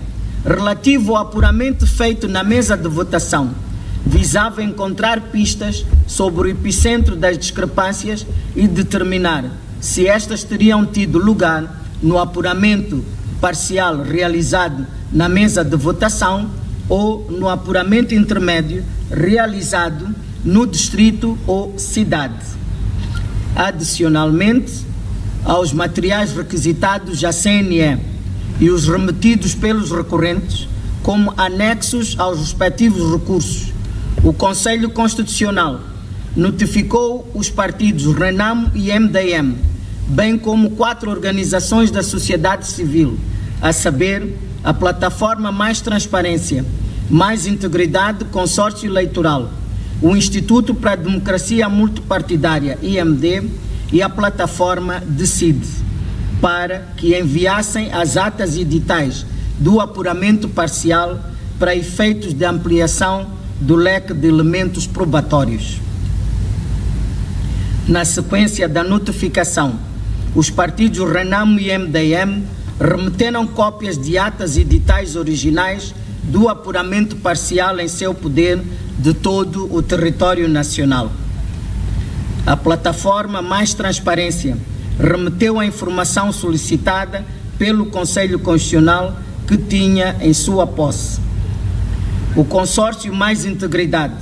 relativo ao apuramento feito na mesa de votação visava encontrar pistas sobre o epicentro das discrepâncias e determinar se estas teriam tido lugar no apuramento parcial realizado na mesa de votação ou no apuramento intermédio realizado no distrito ou cidade. Adicionalmente, aos materiais requisitados à CNE e os remetidos pelos recorrentes, como anexos aos respectivos recursos, o Conselho Constitucional notificou os partidos RENAMO e MDM, bem como 4 organizações da sociedade civil, a saber, a Plataforma Mais Transparência, Mais Integridade, Consórcio Eleitoral, o Instituto para a Democracia Multipartidária, IMD, e a Plataforma Decide, para que enviassem as atas e editais do apuramento parcial para efeitos de ampliação do leque de elementos probatórios. Na sequência da notificação, os partidos RENAMO e MDM remeteram cópias de atas e editais originais do apuramento parcial em seu poder de todo o território nacional. A Plataforma Mais Transparência remeteu a informação solicitada pelo Conselho Constitucional que tinha em sua posse. O Consórcio Mais Integridade,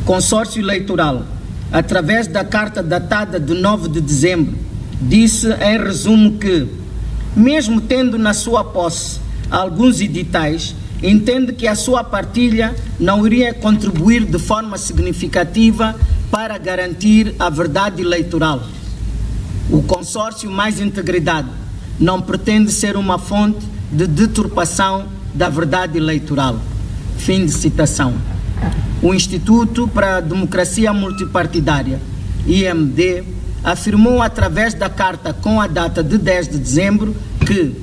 Consórcio Eleitoral, através da carta datada de 9 de dezembro, disse em resumo que, mesmo tendo na sua posse alguns editais, entende que a sua partilha não iria contribuir de forma significativa para garantir a verdade eleitoral. O Consórcio Mais Integridade não pretende ser uma fonte de deturpação da verdade eleitoral. Fim de citação. O Instituto para a Democracia Multipartidária, IMD, afirmou através da carta com a data de 10 de dezembro que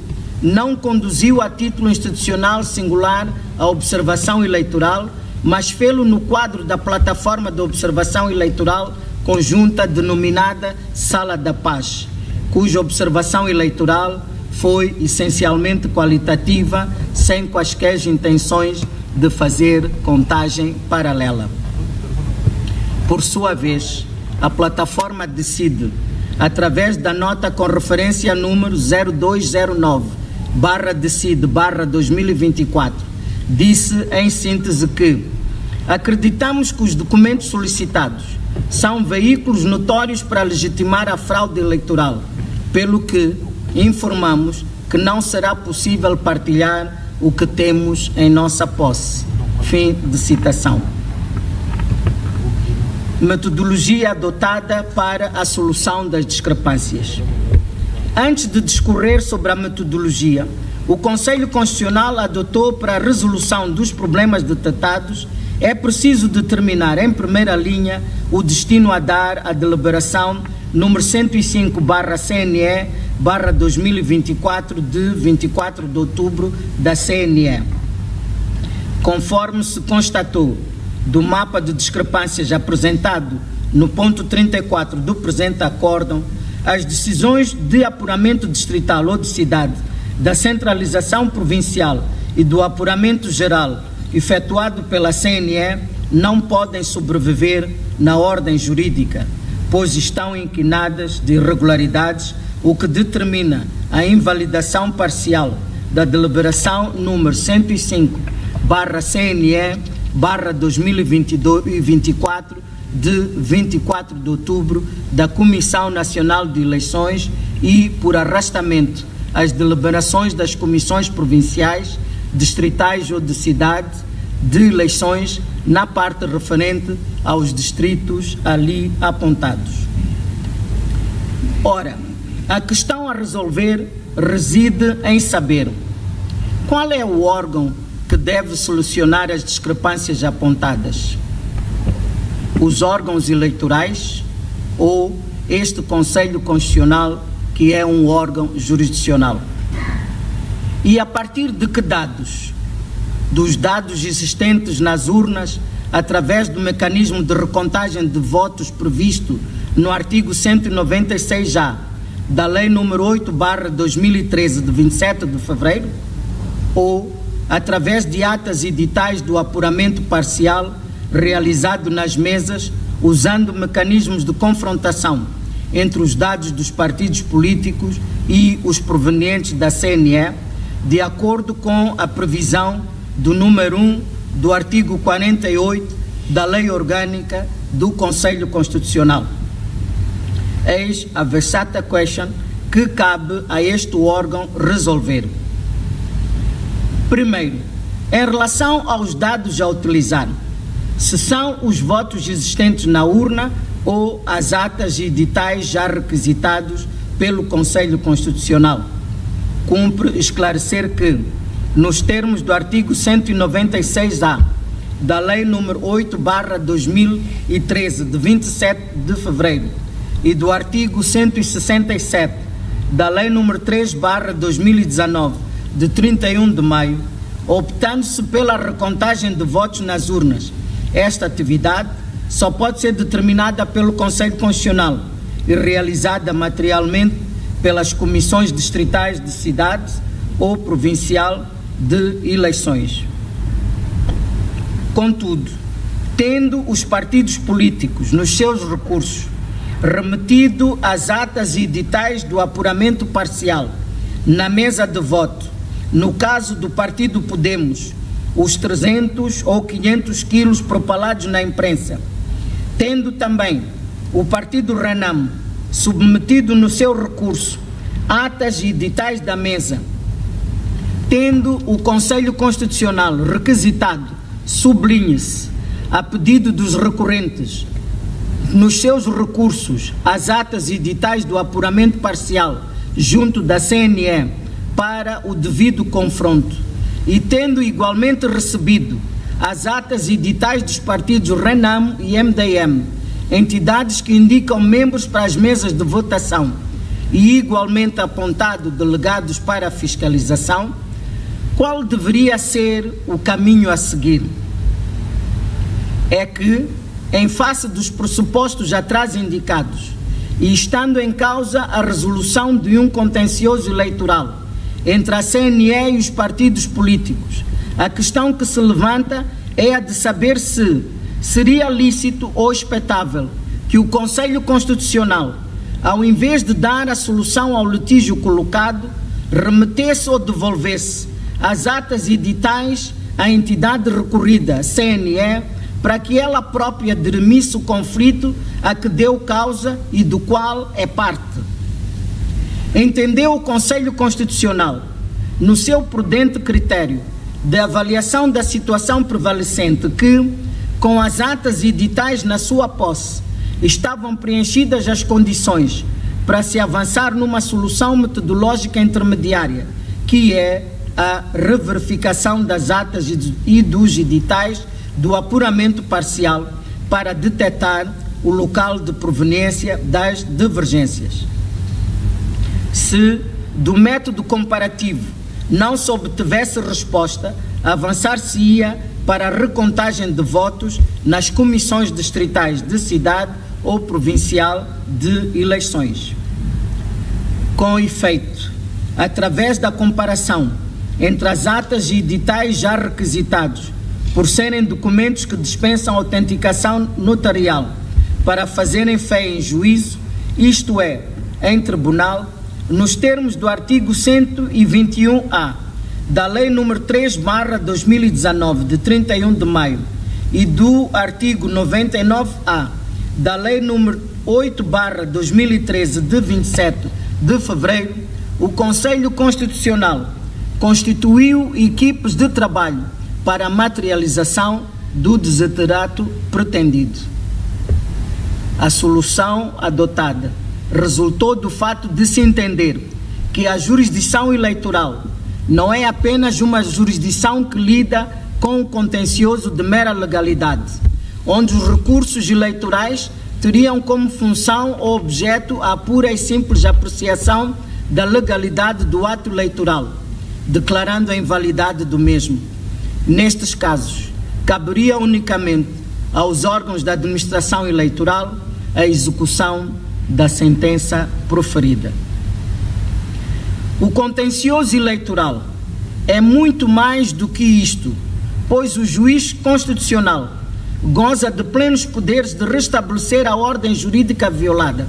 não conduziu a título institucional singular a observação eleitoral mas fê-lo no quadro da plataforma de observação eleitoral conjunta denominada Sala da Paz, cuja observação eleitoral foi essencialmente qualitativa, sem quaisquer intenções de fazer contagem paralela. Por sua vez, a plataforma decide, através da nota com referência número 0209/decide/2024, disse em síntese que acreditamos que os documentos solicitados são veículos notórios para legitimar a fraude eleitoral, pelo que informamos que não será possível partilhar o que temos em nossa posse. Fim de citação. Metodologia adotada para a solução das discrepâncias. Antes de discorrer sobre a metodologia, o Conselho Constitucional adotou para a resolução dos problemas detectados, é preciso determinar em primeira linha o destino a dar à deliberação número 105/CNE/2024 de 24 de outubro da CNE. Conforme se constatou do mapa de discrepâncias apresentado no ponto 34 do presente acórdão, as decisões de apuramento distrital ou de cidade, da centralização provincial e do apuramento geral efetuado pela CNE não podem sobreviver na ordem jurídica, pois estão inquinadas de irregularidades, o que determina a invalidação parcial da deliberação número 105/CNE/2024 de 24 de outubro da Comissão Nacional de Eleições e, por arrastamento, as deliberações das comissões provinciais, distritais ou de cidade de eleições na parte referente aos distritos ali apontados. Ora, a questão a resolver reside em saber qual é o órgão que deve solucionar as discrepâncias apontadas. Os órgãos eleitorais ou este Conselho Constitucional, que é um órgão jurisdicional? E a partir de que dados? Dos dados existentes nas urnas, através do mecanismo de recontagem de votos previsto no artigo 196-A da Lei nº 8/2013, de 27 de fevereiro, ou através de atas editais do apuramento parcial realizado nas mesas, usando mecanismos de confrontação entre os dados dos partidos políticos e os provenientes da CNE, de acordo com a previsão do número 1 do artigo 48 da Lei Orgânica do Conselho Constitucional. Eis a versata question que cabe a este órgão resolver. Primeiro, em relação aos dados a utilizar, se são os votos existentes na urna ou as atas e editais já requisitados pelo Conselho Constitucional. Cumpre esclarecer que, nos termos do artigo 196-A da Lei nº 8/2013, de 27 de fevereiro, e do artigo 167 da Lei nº 3/2019, de 31 de maio, optando-se pela recontagem de votos nas urnas, esta atividade só pode ser determinada pelo Conselho Constitucional e realizada materialmente pelas comissões distritais de cidades ou provincial de eleições. Contudo, tendo os partidos políticos nos seus recursos remetido as atas e editais do apuramento parcial na mesa de voto, no caso do partido Podemos, os 300 ou 500 quilos propalados na imprensa, tendo também o partido Renam submetido no seu recurso atas e editais da mesa, tendo o Conselho Constitucional requisitado, sublinhe-se, a pedido dos recorrentes, nos seus recursos, as atas e editais do apuramento parcial junto da CNE para o devido confronto, e tendo igualmente recebido as atas e editais dos partidos Renam e MDM, entidades que indicam membros para as mesas de votação, e igualmente apontado delegados para a fiscalização, qual deveria ser o caminho a seguir? é que, em face dos pressupostos atrás indicados e estando em causa a resolução de um contencioso eleitoral entre a CNE e os partidos políticos, a questão que se levanta é a de saber se seria lícito ou expectável que o Conselho Constitucional, ao invés de dar a solução ao litígio colocado, remetesse ou devolvesse as atas editais à entidade recorrida, CNE, para que ela própria dirimisse o conflito a que deu causa e do qual é parte. Entendeu o Conselho Constitucional, no seu prudente critério de avaliação da situação prevalecente, que, com as atas editais na sua posse, estavam preenchidas as condições para se avançar numa solução metodológica intermediária, que é a reverificação das atas e dos editais do apuramento parcial para detectar o local de proveniência das divergências. Se do método comparativo não se obtivesse resposta, avançar-se-ia para a recontagem de votos nas comissões distritais de cidade ou provincial de eleições. Com efeito, através da comparação entre as atas e editais já requisitados, por serem documentos que dispensam autenticação notarial para fazerem fé em juízo, isto é, em tribunal, nos termos do artigo 121-A da Lei nº 3/2019, de 31 de maio, e do artigo 99-A da Lei nº 8/2013, de 27 de fevereiro, o Conselho Constitucional constituiu equipes de trabalho para a materialização do desiderato pretendido. A solução adotada resultou do fato de se entender que a jurisdição eleitoral não é apenas uma jurisdição que lida com o contencioso de mera legalidade, onde os recursos eleitorais teriam como função ou objeto a pura e simples apreciação da legalidade do ato eleitoral, declarando a invalidade do mesmo. Nestes casos, caberia unicamente aos órgãos da administração eleitoral a execução da sentença proferida. O contencioso eleitoral é muito mais do que isto, pois o juiz constitucional goza de plenos poderes de restabelecer a ordem jurídica violada,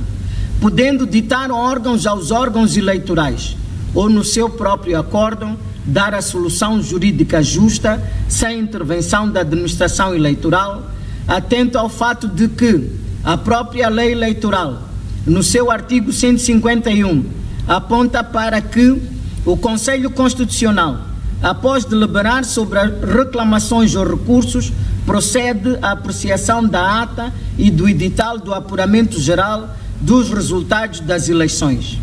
podendo ditar órgãos aos órgãos eleitorais, ou no seu próprio acórdão, dar a solução jurídica justa, sem intervenção da administração eleitoral, atento ao fato de que a própria lei eleitoral, no seu artigo 151, aponta para que o Conselho Constitucional, após deliberar sobre as reclamações ou recursos, procede à apreciação da ata e do edital do apuramento geral dos resultados das eleições,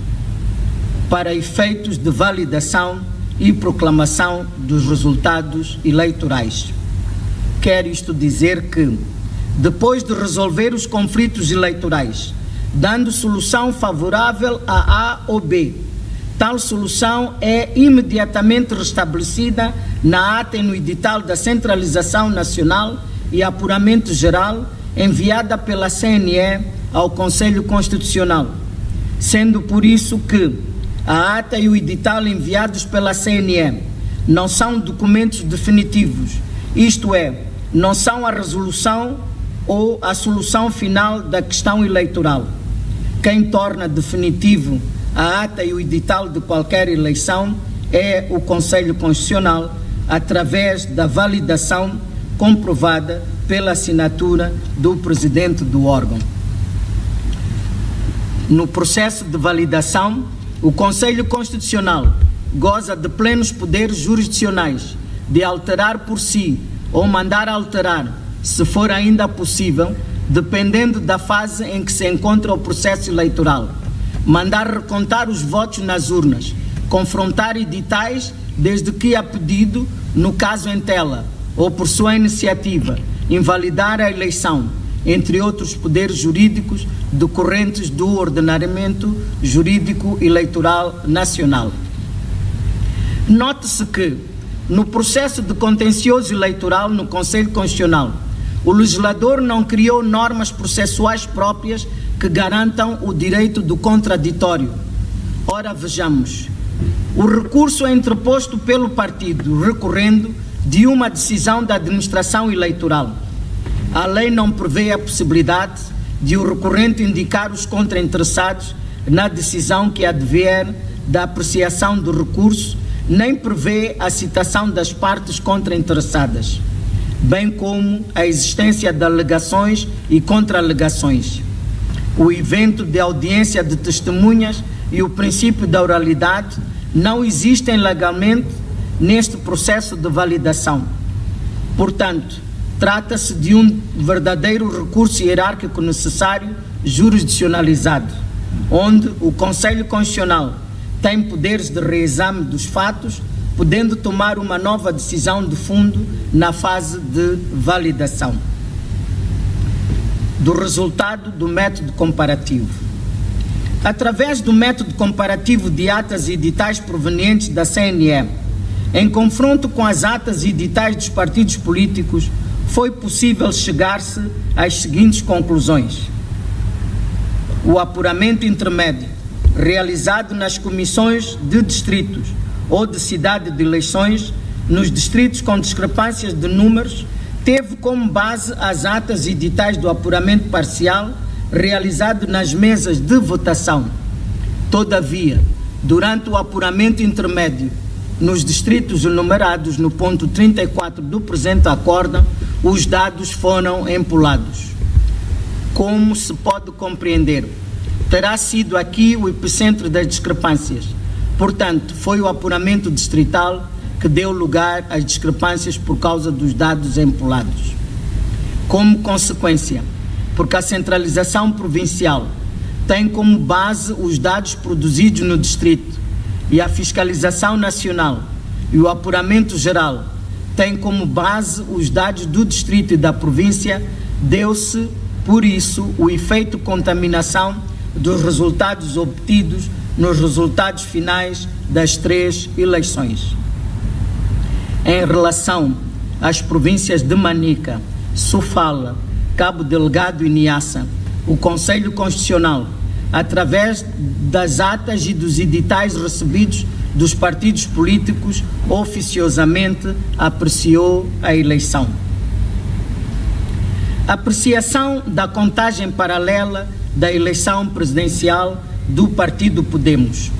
para efeitos de validação e proclamação dos resultados eleitorais. Quer isto dizer que, depois de resolver os conflitos eleitorais, dando solução favorável a A ou B, tal solução é imediatamente restabelecida na ata e no edital da Centralização Nacional e Apuramento Geral, enviada pela CNE ao Conselho Constitucional, sendo por isso que a ata e o edital enviados pela CNE não são documentos definitivos, isto é, não são a resolução ou a solução final da questão eleitoral. Quem torna definitivo a ata e o edital de qualquer eleição é o Conselho Constitucional, através da validação comprovada pela assinatura do presidente do órgão. No processo de validação, o Conselho Constitucional goza de plenos poderes jurisdicionais de alterar por si ou mandar alterar, se for ainda possível, dependendo da fase em que se encontra o processo eleitoral, mandar recontar os votos nas urnas, confrontar editais desde que a pedido, no caso em tela, ou por sua iniciativa, invalidar a eleição, entre outros poderes jurídicos decorrentes do ordenamento jurídico eleitoral nacional. Note-se que, no processo de contencioso eleitoral no Conselho Constitucional, O legislador não criou normas processuais próprias que garantam o direito do contraditório. Ora, vejamos. O recurso é interposto pelo partido, recorrendo de uma decisão da administração eleitoral. A lei não prevê a possibilidade de o recorrente indicar os contrainteressados na decisão que advier da apreciação do recurso, nem prevê a citação das partes contrainteressadas, bem como a existência de alegações e contra-alegações, o evento de audiência de testemunhas e o princípio da oralidade não existem legalmente neste processo de validação. Portanto, trata-se de um verdadeiro recurso hierárquico necessário, jurisdicionalizado, onde o Conselho Constitucional tem poderes de reexame dos fatos, podendo tomar uma nova decisão de fundo na fase de validação do resultado do método comparativo. Através do método comparativo de atas e editais provenientes da CNE, em confronto com as atas e editais dos partidos políticos, foi possível chegar-se às seguintes conclusões. O apuramento intermédio, realizado nas comissões de distritos ou de cidade de eleições, nos distritos com discrepâncias de números, teve como base as atas e editais do apuramento parcial realizado nas mesas de votação. Todavia, durante o apuramento intermédio, nos distritos enumerados no ponto 34 do presente acórdão, os dados foram empolados. Como se pode compreender, terá sido aqui o epicentro das discrepâncias. Portanto, foi o apuramento distrital que deu lugar às discrepâncias por causa dos dados empolados. Como consequência, porque a centralização provincial tem como base os dados produzidos no distrito e a fiscalização nacional e o apuramento geral tem como base os dados do distrito e da província, deu-se, por isso, o efeito contaminação dos resultados obtidos nos resultados finais das 3 eleições. Em relação às províncias de Manica, Sofala, Cabo Delgado e Niassa, o Conselho Constitucional, através das atas e dos editais recebidos dos partidos políticos, oficiosamente apreciou a eleição. Apreciação da contagem paralela da eleição presidencial do partido Podemos.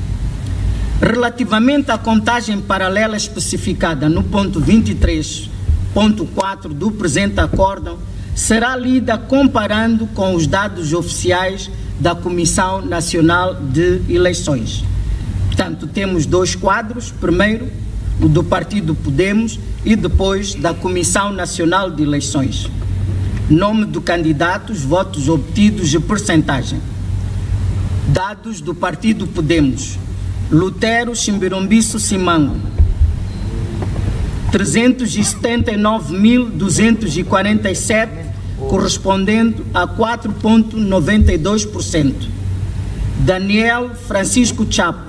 Relativamente à contagem paralela especificada no ponto 23.4 do presente acórdão, será lida comparando com os dados oficiais da Comissão Nacional de Eleições. Portanto, temos 2 quadros, primeiro o do partido Podemos e depois da Comissão Nacional de Eleições. Nome do candidato, votos obtidos e percentagem. Dados do partido Podemos. Lutero Chimbirombiço Simango, 379.247, correspondendo a 4,92%. Daniel Francisco Chapo,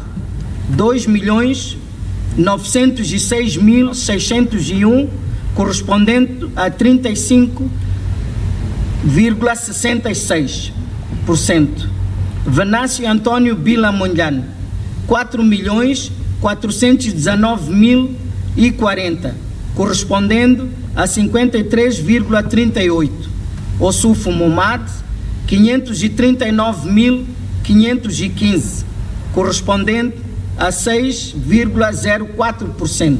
2.906.601, correspondendo a 35,66%. Venâncio Antônio Bila Mondlane, 4.419.040, correspondendo a 53,38%. Ossufo Momad, 539.515, correspondente a 6,04%.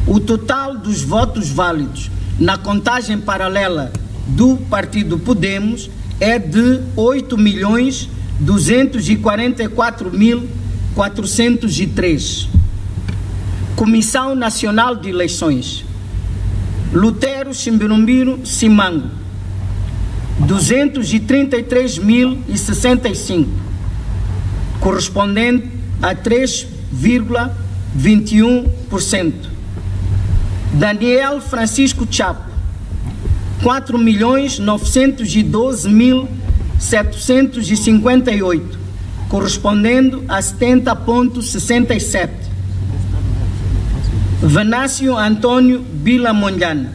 O total dos votos válidos na contagem paralela do partido Podemos é de 8.244.403. Comissão Nacional de Eleições. Lutero Chimbirumbiro Simango, 233.065, correspondente a 3,21%. Daniel Francisco Chapo, 4.912.758, correspondendo a 70,67%. Venâncio Antônio Bila Mondlane,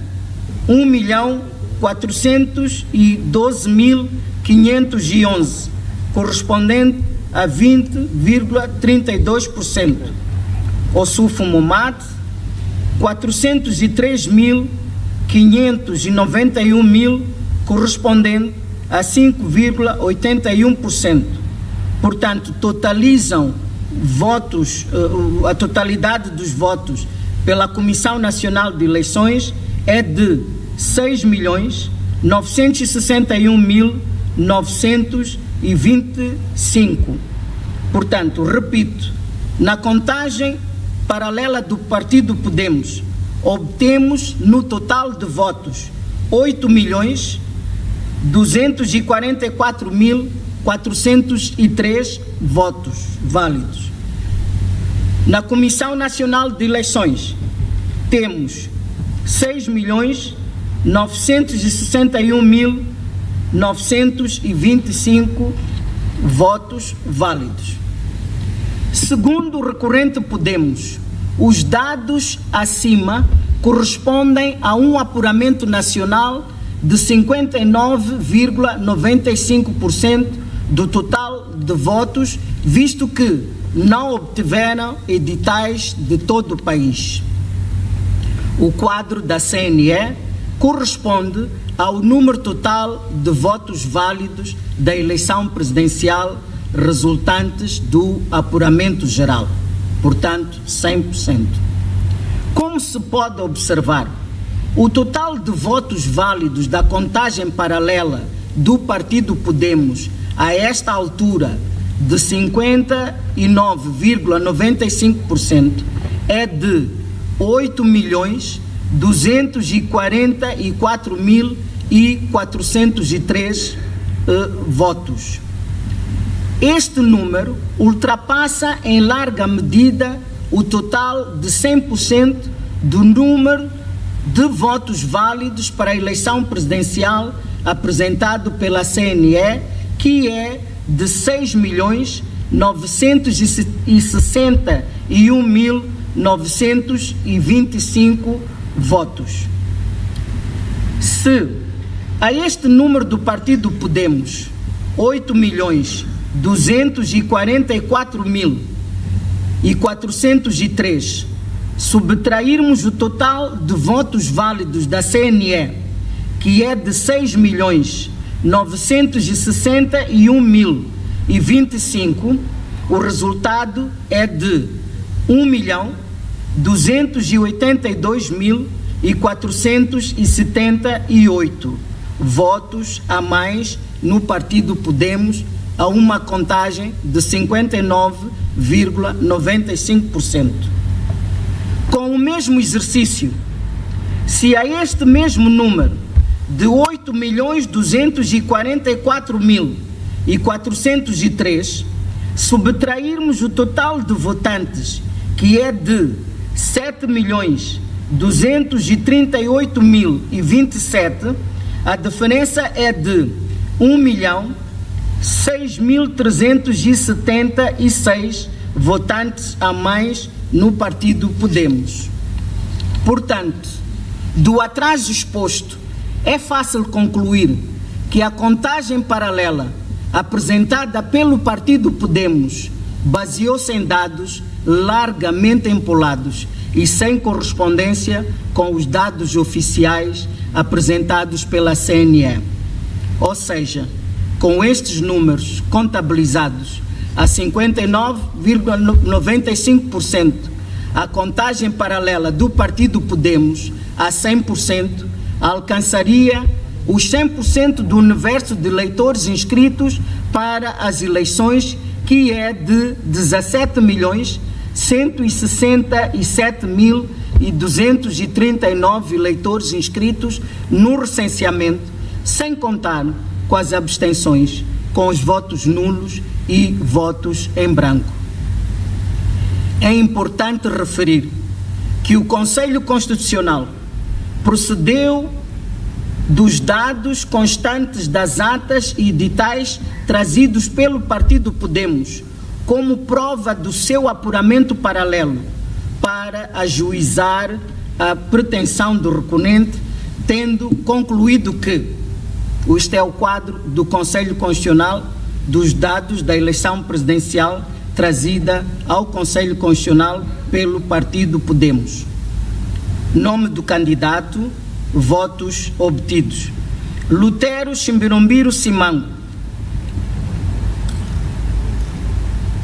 1.000.000 412.511, correspondente a 20,32%. O Sulfomomad, 403.591, correspondente a 5,81%. Portanto, totalizam votos, a totalidade dos votos pela Comissão Nacional de Eleições é de 6.961.925. Portanto, repito, na contagem paralela do Partido Podemos, obtemos no total de votos 8.244.403 votos válidos. Na Comissão Nacional de Eleições, temos 6.961.925 votos válidos. Segundo o recorrente Podemos, os dados acima correspondem a um apuramento nacional de 59,95% do total de votos, visto que não obtiveram editais de todo o país. O quadro da CNE corresponde ao número total de votos válidos da eleição presidencial resultantes do apuramento geral, portanto, 100%. Como se pode observar, o total de votos válidos da contagem paralela do Partido Podemos a esta altura de 59,95% é de 8.244.403 votos. Este número ultrapassa em larga medida o total de 100% do número de votos válidos para a eleição presidencial apresentado pela CNE, que é de 6.961.925 votos. Se a este número do Partido Podemos, 8.244.403, subtrairmos o total de votos válidos da CNE, que é de 6.961.025, o resultado é de 1.282.478 votos a mais no Partido Podemos, a uma contagem de 59,95%. Com o mesmo exercício, se a este mesmo número de 8.244.403 subtrairmos o total de votantes, que é de 7.238.027, a diferença é de 1.6.376 votantes a mais no Partido Podemos. Portanto, do atrás exposto, é fácil concluir que a contagem paralela apresentada pelo Partido Podemos baseou-se em dados largamente empolados e sem correspondência com os dados oficiais apresentados pela CNE. Ou seja, com estes números contabilizados a 59,95%, a contagem paralela do Partido Podemos a 100% alcançaria os 100% do universo de eleitores inscritos para as eleições, que é de 17.167.239 eleitores inscritos no recenseamento, sem contar com as abstenções, com os votos nulos e votos em branco. É importante referir que o Conselho Constitucional procedeu dos dados constantes das atas e editais trazidos pelo Partido Podemos como prova do seu apuramento paralelo para ajuizar a pretensão do recorrente tendo concluído que este é o quadro do Conselho Constitucional dos dados da eleição presidencial trazida ao Conselho Constitucional pelo partido Podemos. Nome do candidato, votos obtidos. Lutero Chimbirumbiro Simango,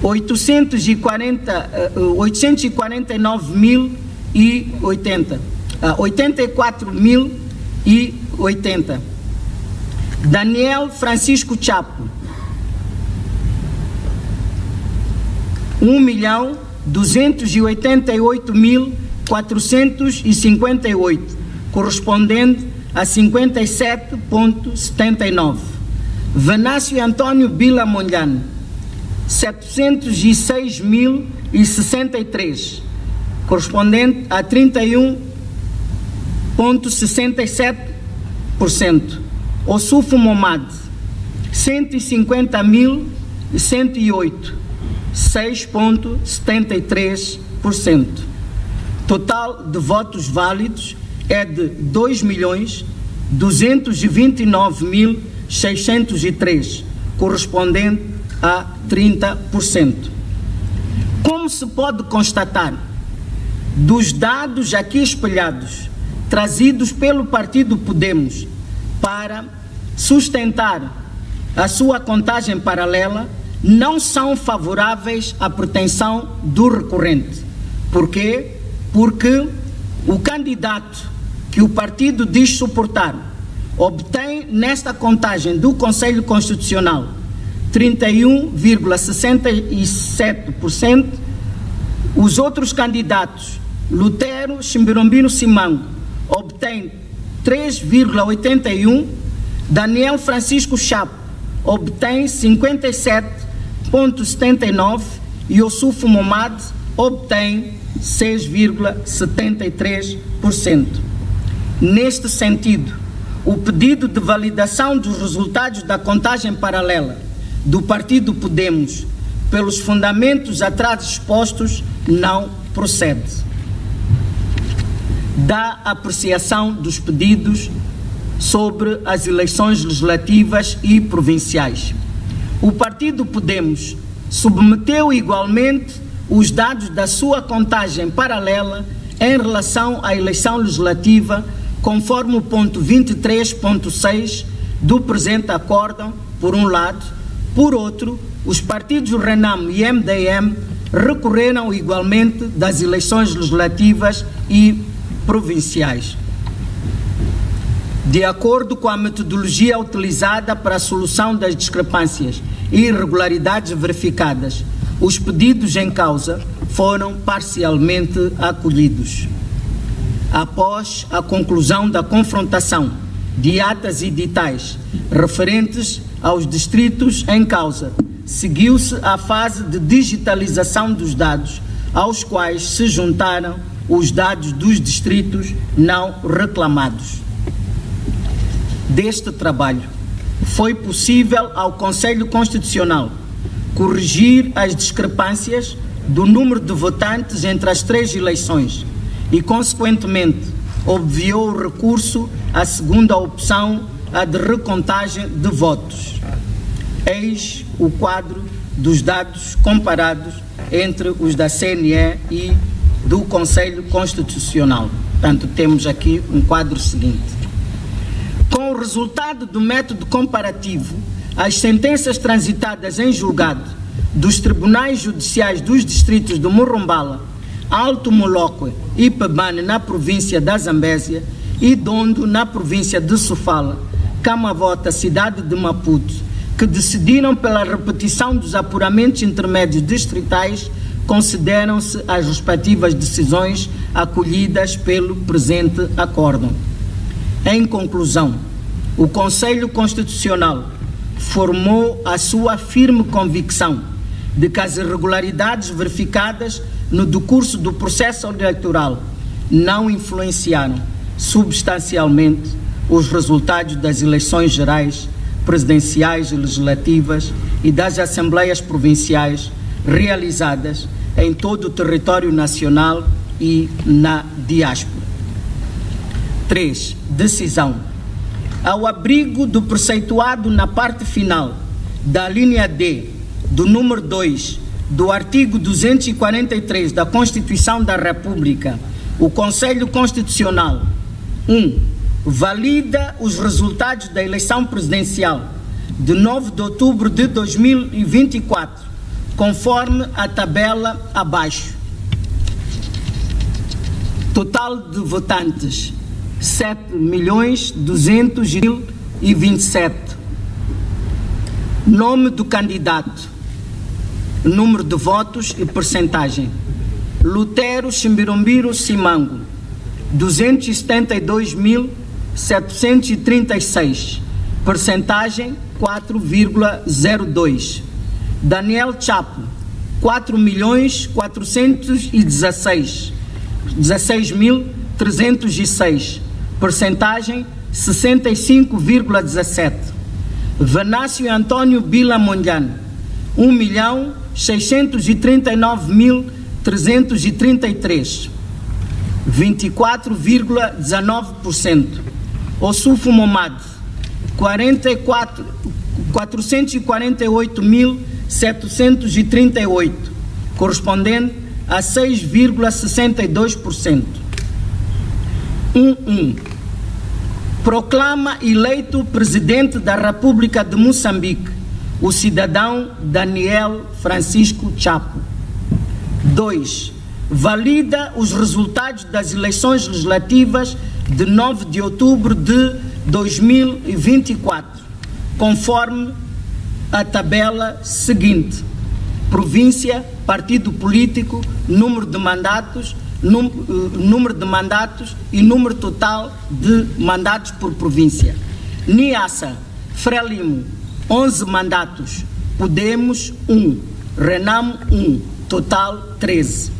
849.080, 84.080. Daniel Francisco Chapo, 1.288.458, correspondente a 57,79. Venâncio Antônio Bila Monlhano, 706.063, correspondente a 31,67%. Ossufo Momad, 150.108, 6,73%. Total de votos válidos é de 2.229.603, correspondente a 30%. Como se pode constatar, dos dados aqui espelhados, trazidos pelo partido Podemos para sustentar a sua contagem paralela, não são favoráveis à pretensão do recorrente. Por quê? Porque o candidato que o partido diz suportar obtém nesta contagem do Conselho Constitucional 31,67%, os outros candidatos, Lutero Chimbirumbiro Simango, obtém 3,81%, Daniel Francisco Chapo obtém 57,79% e Ossufo Momad obtém 6,73%. Neste sentido, o pedido de validação dos resultados da contagem paralela do partido Podemos, pelos fundamentos atrás expostos, não procede. Da apreciação dos pedidos sobre as eleições legislativas e provinciais. O partido Podemos submeteu igualmente os dados da sua contagem paralela em relação à eleição legislativa, conforme o ponto 23.6 do presente acórdão, por um lado. Por outro, os partidos RENAM e MDM recorreram igualmente das eleições legislativas e provinciais. De acordo com a metodologia utilizada para a solução das discrepâncias e irregularidades verificadas, os pedidos em causa foram parcialmente acolhidos. Após a conclusão da confrontação de atas editais referentes aos distritos em causa, seguiu-se a fase de digitalização dos dados, aos quais se juntaram os dados dos distritos não reclamados. Deste trabalho, foi possível ao Conselho Constitucional corrigir as discrepâncias do número de votantes entre as três eleições e, consequentemente, obviou o recurso à segunda opção, a de recontagem de votos. Eis o quadro dos dados comparados entre os da CNE e do Conselho Constitucional. Portanto, temos aqui um quadro seguinte. Com o resultado do método comparativo, as sentenças transitadas em julgado dos tribunais judiciais dos distritos de Morumbala, Alto Moloque e Pebane na província da Zambésia e Dondo na província de Sofala, Camavota, cidade de Maputo, que decidiram pela repetição dos apuramentos intermédios distritais, consideram-se as respectivas decisões acolhidas pelo presente acórdão. Em conclusão, o Conselho Constitucional formou a sua firme convicção de que as irregularidades verificadas no decurso do processo eleitoral não influenciaram substancialmente os resultados das eleições gerais, presidenciais e legislativas e das assembleias provinciais realizadas em todo o território nacional e na diáspora. 3. Decisão. Ao abrigo do preceituado na parte final da linha D do número 2 do artigo 243 da Constituição da República, o Conselho Constitucional 1. Valida os resultados da eleição presidencial de 9 de outubro de 2024, conforme a tabela abaixo. Total de votantes: 7.200.027. Nome do candidato, número de votos e percentagem: Lutero Chimbirumbiro Simango, 272.736, percentagem 4,02. Daniel Chapo, 4.416.306, percentagem 65,17. Venácio Antônio Bila Mondlane, 1.639.333, 24,19%. Ossufo Momad, 448.738, correspondente a 6,62%. 1. Proclama eleito Presidente da República de Moçambique o cidadão Daniel Francisco Chapo. 2. Valida os resultados das eleições legislativas de 9 de outubro de 2024, conforme a tabela seguinte: província, partido político, número de mandatos e número total de mandatos por província. Niassa, Frelimo, 11 mandatos, Podemos 1, Renamo 1, total 13.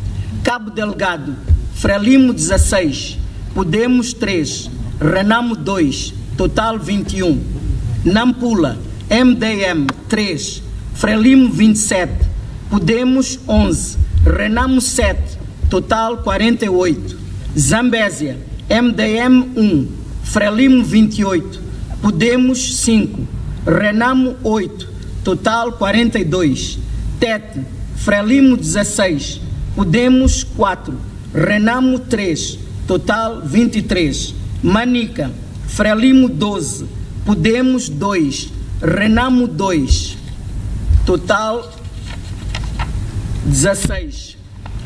Cabo Delgado, Frelimo 16, Podemos 3, Renamo 2, total 21. Nampula, MDM 3, Frelimo 27, Podemos 11, Renamo 7, total 48. Zambésia, MDM 1, Frelimo 28, Podemos 5, Renamo 8, total 42. Tete, Frelimo 16, Podemos 4, Renamo 3, total 23. Manica, Frelimo 12, Podemos 2, Renamo 2, total 16.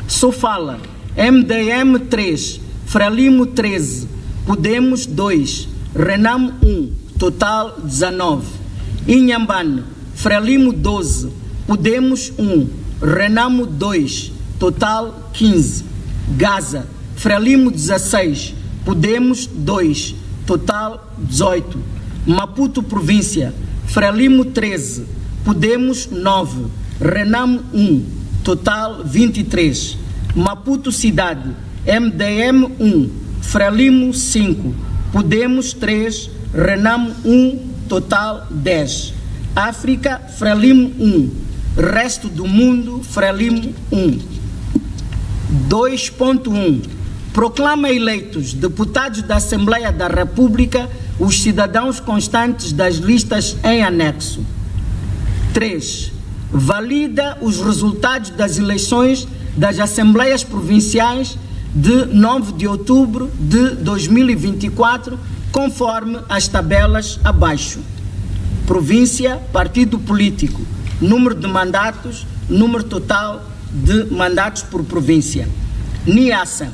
Sofala, MDM 3, Frelimo 13, Podemos 2, Renamo 1, total 19. Inhambane, Frelimo 12, Podemos 1, Renamo 2, total 15. Gaza, Frelimo 16, Podemos 2, total 18. Maputo Província, Frelimo 13, Podemos 9, Renamo 1, total 23. Maputo Cidade, MDM 1, Frelimo 5, Podemos 3, Renamo 1, total 10. África, Frelimo 1, Resto do Mundo, Frelimo 1. 2.1. Proclama eleitos deputados da Assembleia da República os cidadãos constantes das listas em anexo. 3. Valida os resultados das eleições das Assembleias Provinciais de 9 de outubro de 2024, conforme as tabelas abaixo. Província, partido político, número de mandatos, número total de mandatos por província. Niassa,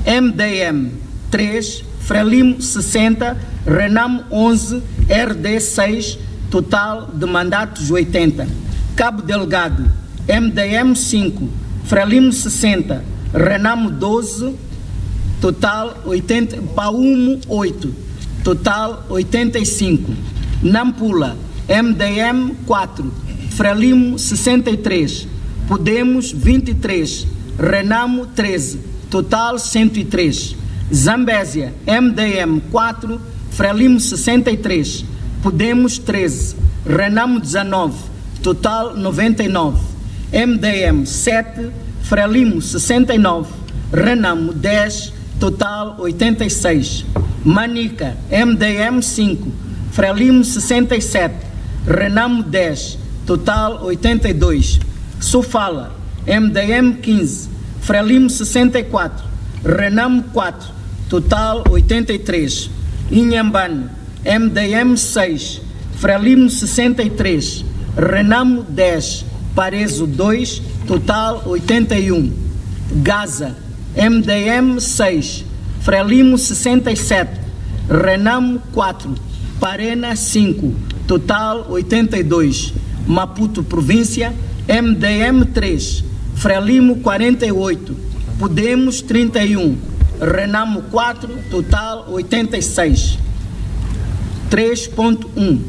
MDM 3, Frelimo 60, Renamo 11, RD 6, total de mandatos 80. Cabo Delgado, MDM 5, Frelimo 60, Renamo 12, total 80, Paumo 8, total 85. Nampula, MDM 4, Frelimo 63, Podemos 23, Renamo 13, total 103. Zambésia, MDM 4, Frelimo 63, Podemos 13, Renamo 19, total 99. MDM 7, Frelimo 69, Renamo 10, total 86. Manica, MDM 5, Frelimo 67, Renamo 10, total 82. Sofala, MDM 15, Frelimo 64, Renamo 4, total 83. Inhambane, MDM 6, Frelimo 63, Renamo 10, Parezo 2, total 81. Gaza, MDM 6, Frelimo 67, Renamo 4, Parena 5, total 82. Maputo Província, MDM 3, Frelimo 48, Podemos 31, Renamo 4, total 86. 3.1.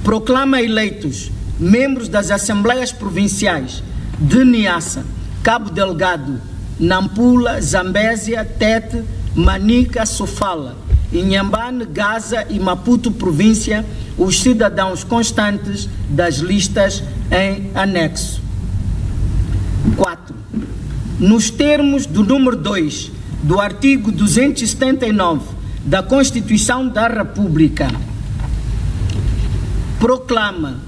Proclama eleitos membros das Assembleias Provinciais de Niassa, Cabo Delgado, Nampula, Zambésia, Tete, Manica, Sofala, Inhambane, Gaza e Maputo Província, os cidadãos constantes das listas em anexo. 4. Nos termos do número 2 do artigo 279 da Constituição da República, proclama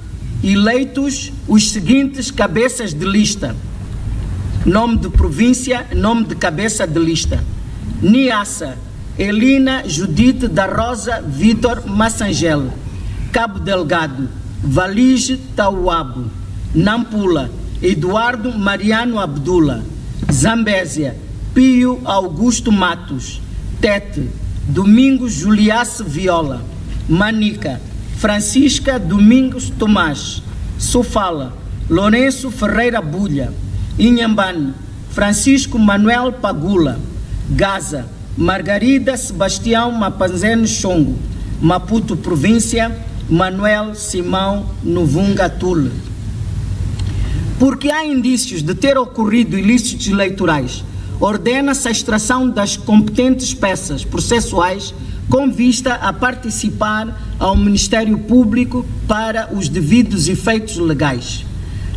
eleitos os seguintes cabeças de lista. Nome de província, nome de cabeça de lista. Niassa, Elina Judite da Rosa Vitor Massangel. Cabo Delgado, Valige Tauabo. Nampula, Eduardo Mariano Abdula. Zambésia, Pio Augusto Matos. Tete, Domingos Juliace Viola. Manica, Francisca Domingos Tomás. Sofala, Lourenço Ferreira Bulha. Inhambane, Francisco Manuel Pagula. Gaza, Margarida Sebastião Mapanzeno Chongo. Maputo Província, Manuel Simão Novunga Tule. Porque há indícios de ter ocorrido ilícitos eleitorais, ordena-se a extração das competentes peças processuais com vista a participar ao Ministério Público para os devidos efeitos legais.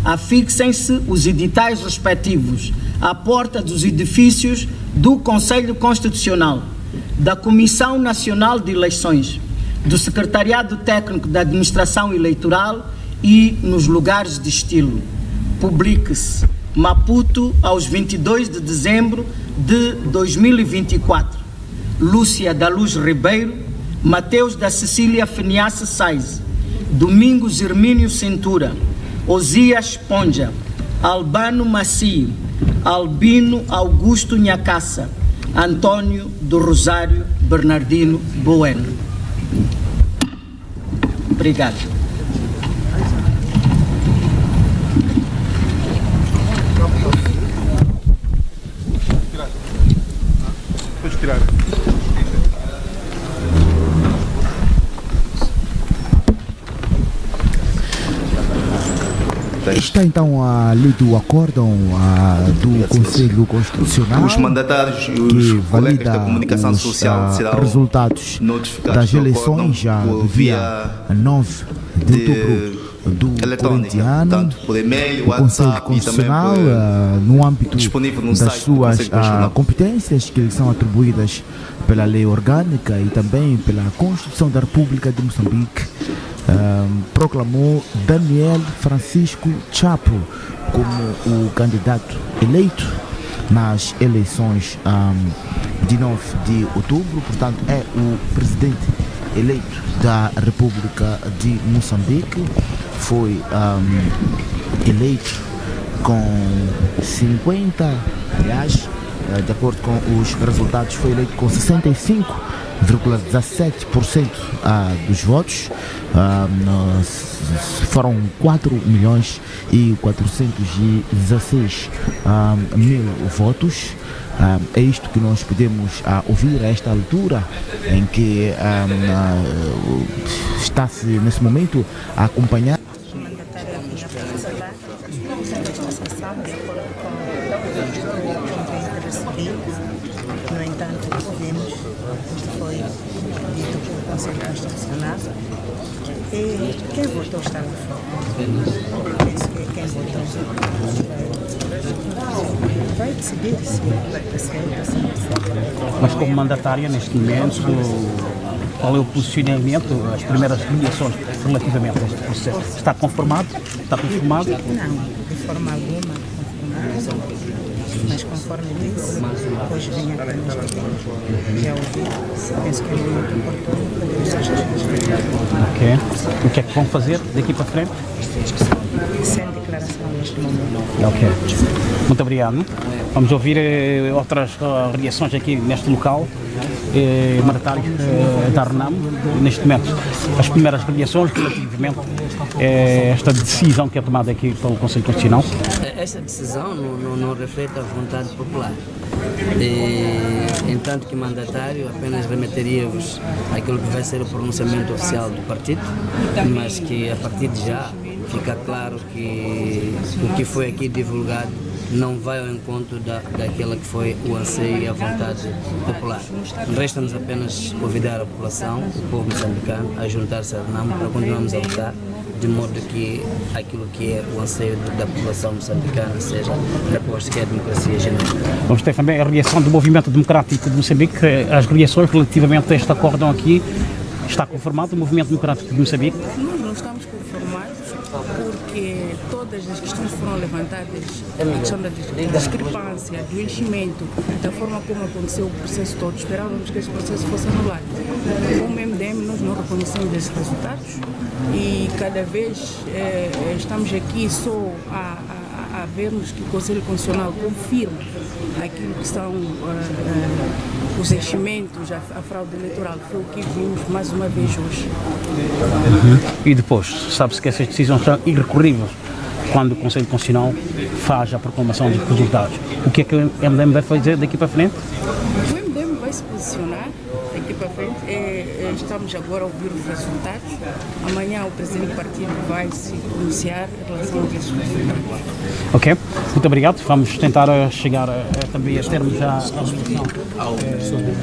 Afixem-se os editais respectivos à porta dos edifícios do Conselho Constitucional, da Comissão Nacional de Eleições, do Secretariado Técnico da Administração Eleitoral e nos lugares de estilo. Publique-se. Maputo, aos 22 de dezembro de 2024. Lúcia da Luz Ribeiro, Mateus da Cecília Feniace Sais, Domingos Hermínio Cintura, Osias Ponja, Albano Macio, Albino Augusto Nhacaça, Antônio do Rosário Bernardino Bueno. Obrigado. Está então lido o acórdão do Conselho Constitucional. Os mandatários e os colegas da comunicação social serão resultados das eleições do dia 9 de outubro do corrente ano. Por e-mail, o Conselho Constitucional, no âmbito das suas competências que lhe são atribuídas pela lei orgânica e também pela Constituição da República de Moçambique, proclamou Daniel Francisco Chapo como o candidato eleito nas eleições de 9 de outubro, portanto é o presidente eleito da República de Moçambique. Foi eleito com 50, aliás, de acordo com os resultados, foi eleito com 65,17% dos votos. Foram 4.416.000 votos. É isto que nós podemos ouvir a esta altura, em que está-se nesse momento a acompanhar. No entanto, vimos que foi dito pelo Conselho Constitucional que Quem votou está de fora. Penso que quem votou vai decidir se vai ser. Mas como mandatária neste momento, qual é o posicionamento, as primeiras reações relativamente a este processo? Está conformado? Está conformado? Não, de forma alguma conformado. Mas conforme disse, depois venha para nós já ouvi, penso que é muito oportuno podermos agir. Ok. O que é que vão fazer daqui para frente? Sem declaração neste momento. Ok. Muito obrigado. Vamos ouvir outras reações aqui neste local. Mandatário da RENAM, neste momento, as primeiras reações relativamente a esta decisão que é tomada aqui pelo Conselho Constitucional. Esta decisão não reflete a vontade popular. Entanto que mandatário apenas remeteria-vos àquilo que vai ser o pronunciamento oficial do partido, mas que a partir de já fica claro que o que foi aqui divulgado não vai ao encontro daquela que foi o anseio e a vontade popular. Resta-nos apenas convidar a população, o povo moçambicano, a juntar-se à RENAM para continuarmos a lutar, de modo que aquilo que é o anseio da população moçambicana seja reposto, que é a democracia genuína. Vamos ter também a reação do Movimento Democrático de Moçambique, as reações relativamente a este acórdão aqui. Está conformado o Movimento Democrático de Moçambique? Nós não estamos conformados porque todas as questões foram levantadas, a questão da discrepância, do enchimento, da forma como aconteceu o processo todo. Esperávamos que esse processo fosse anulado. Como MDM, nós não reconhecemos esses resultados e cada vez estamos aqui só a vermos que o Conselho Constitucional confirma aquilo que são os enchimentos, a fraude eleitoral. Foi o que vimos mais uma vez hoje. E depois, sabe-se que essas decisões são irrecorríveis quando o Conselho Constitucional faz a proclamação dos resultados. O que é que o MDM vai fazer daqui para frente? O MDM vai se posicionar daqui para frente. Estamos agora a ouvir os resultados. Amanhã o presidente do partido vai se pronunciar em relação a esses resultados. Ok, muito obrigado. Vamos tentar chegar também a termos já a resolução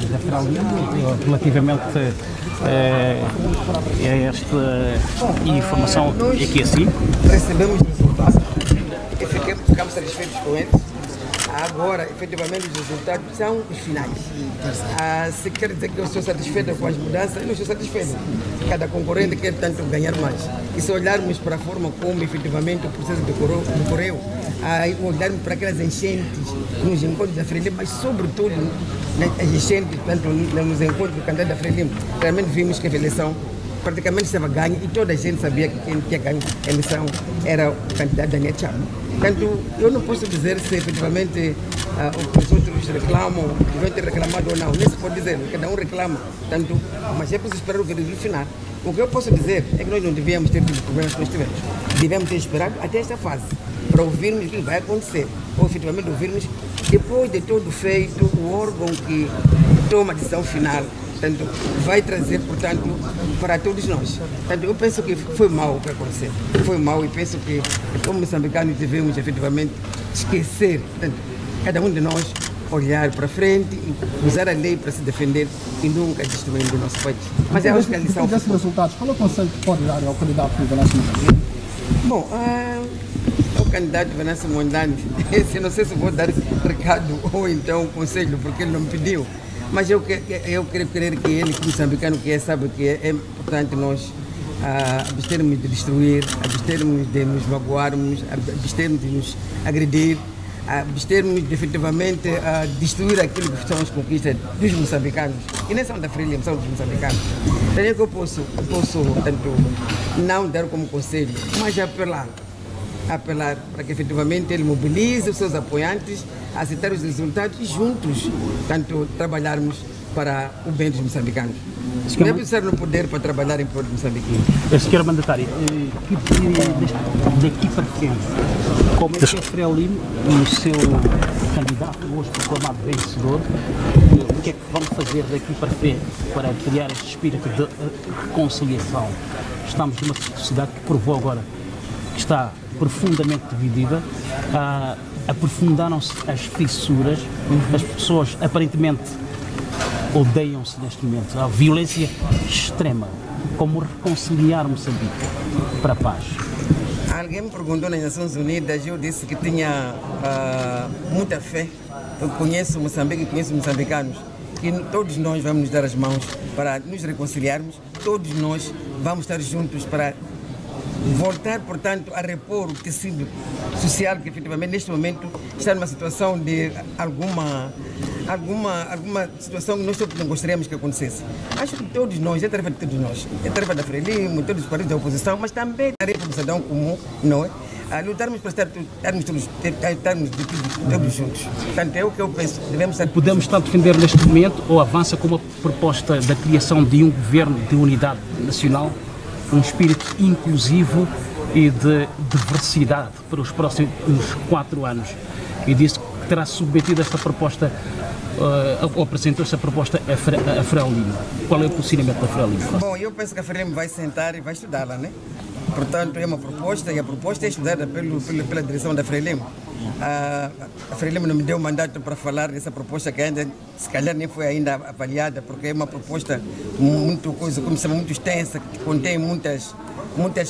da Fraude relativamente a esta informação aqui assim. Recebemos resultados e ficamos satisfeitos com eles. Agora, efetivamente, os resultados são os finais. Se quer dizer que eu estou satisfeito com as mudanças, eu não estou satisfeito. Cada concorrente quer tanto ganhar mais. E se olharmos para a forma como efetivamente o processo decorreu, olharmos para aquelas enchentes nos encontros da Frelimo, mas sobretudo as enchentes, tanto nos encontros do candidato da Frelimo, realmente vimos que a eleição praticamente estava ganha e toda a gente sabia que quem tinha ganho a eleição era o candidato Daniel Chapo. Portanto, eu não posso dizer se efetivamente os outros reclamam, devem ter reclamado ou não, nem se pode dizer, cada um reclama, tanto, mas é preciso esperar o veredito final. O que eu posso dizer é que nós não devíamos ter tido problemas que nós tivemos. Devemos ter esperado até esta fase, para ouvirmos o que vai acontecer, ou efetivamente ouvirmos, depois de todo feito, o órgão que toma a decisão final, portanto, vai trazer, portanto, para todos nós. Portanto, eu penso que foi mal o que aconteceu. Foi mal e penso que, como moçambicanos, devemos efetivamente esquecer, portanto, cada um de nós olhar para frente e usar a lei para se defender e nunca destruir o nosso país. Mas eu acho que a lição... Desses resultados, qual é o conselho que pode dar ao candidato Venâncio Mondlane? Bom, o candidato Venâncio Mondlane, não sei se vou dar recado ou então conselho, porque ele não me pediu. Mas eu quero crer que ele, que moçambicano que é, sabe que é importante nós abstermos de destruir, abstermos de nos magoarmos, abstermos de nos agredir, abstermos de efetivamente destruir aquilo que são as conquistas dos moçambicanos, que nem são da Frelimo, são dos moçambicanos. Então é que eu posso tanto não dar como conselho, mas apelar para que efetivamente ele mobilize os seus apoiantes, aceitar os resultados e juntos, tanto trabalharmos para o bem dos moçambicanos. Não é preciso no poder para trabalhar em prol dos moçambicanos. Sr. Mandatário, daqui para frente, como é que a Frelimo, o seu candidato hoje proclamado vencedor, o que é que vão fazer daqui para frente para criar este espírito de reconciliação? Estamos numa sociedade que provou agora que está profundamente dividida, aprofundaram-se as fissuras, as pessoas aparentemente odeiam-se neste momento, há violência extrema como reconciliar Moçambique para a paz? Alguém me perguntou nas Nações Unidas, eu disse que tinha muita fé. Eu conheço Moçambique e conheço moçambicanos, que todos nós vamos nos dar as mãos para nos reconciliarmos, todos nós vamos estar juntos para voltar, portanto, a repor o tecido social que efetivamente neste momento está numa situação de alguma situação que nós todos não gostaríamos que acontecesse. Acho que todos nós, é tarefa de todos nós, é tarefa da Frelimo, todos os partidos da oposição, mas também é tarefa do cidadão comum, não é? A lutarmos para estarmos todos juntos. Portanto, é o que eu penso. Podemos estar a defender neste momento ou avança com uma proposta da criação de um governo de unidade nacional, um espírito inclusivo e de diversidade para os próximos 4 anos. E disse que terá submetido esta proposta, ou apresentou esta proposta a Frelimo. Qual é o posicionamento da Frelimo? Bom, eu penso que a Frelimo vai sentar e vai estudá-la, né? Portanto, é uma proposta e a proposta é estudada pela direção da Frelimo. A Frelimo não me deu mandato para falar dessa proposta que ainda, se calhar, nem foi ainda avaliada, porque é uma proposta muito extensa, que contém muitas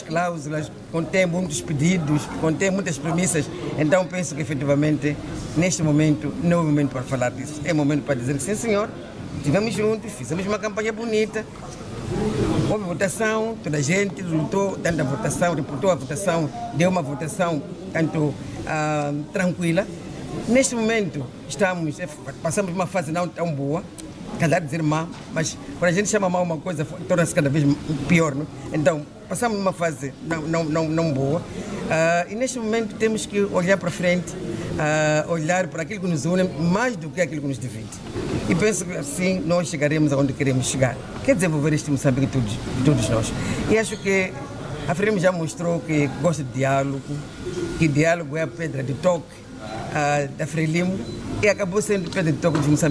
cláusulas, contém muitos pedidos, contém muitas premissas. Então, penso que, efetivamente, neste momento, não é o momento para falar disso. É o momento para dizer que, sim, senhor, estivemos juntos, fizemos uma campanha bonita, houve votação, toda a gente lutou dentro da votação, reportou a votação, deu uma votação tanto tranquila. Neste momento, passamos uma fase não tão boa, cada dizer má, mas quando a gente chama mal uma coisa, torna-se cada vez pior, não? Então, passamos uma fase não boa e neste momento temos que olhar para frente, olhar para aquilo que nos une mais do que aquilo que nos divide. E penso que assim nós chegaremos aonde queremos chegar, que é desenvolver este Moçambique de todos nós. E acho que a Frelimo já mostrou que gosta de diálogo, que diálogo é a pedra de toque da Frelimo e acabou sendo pedra de toque de Moçambique.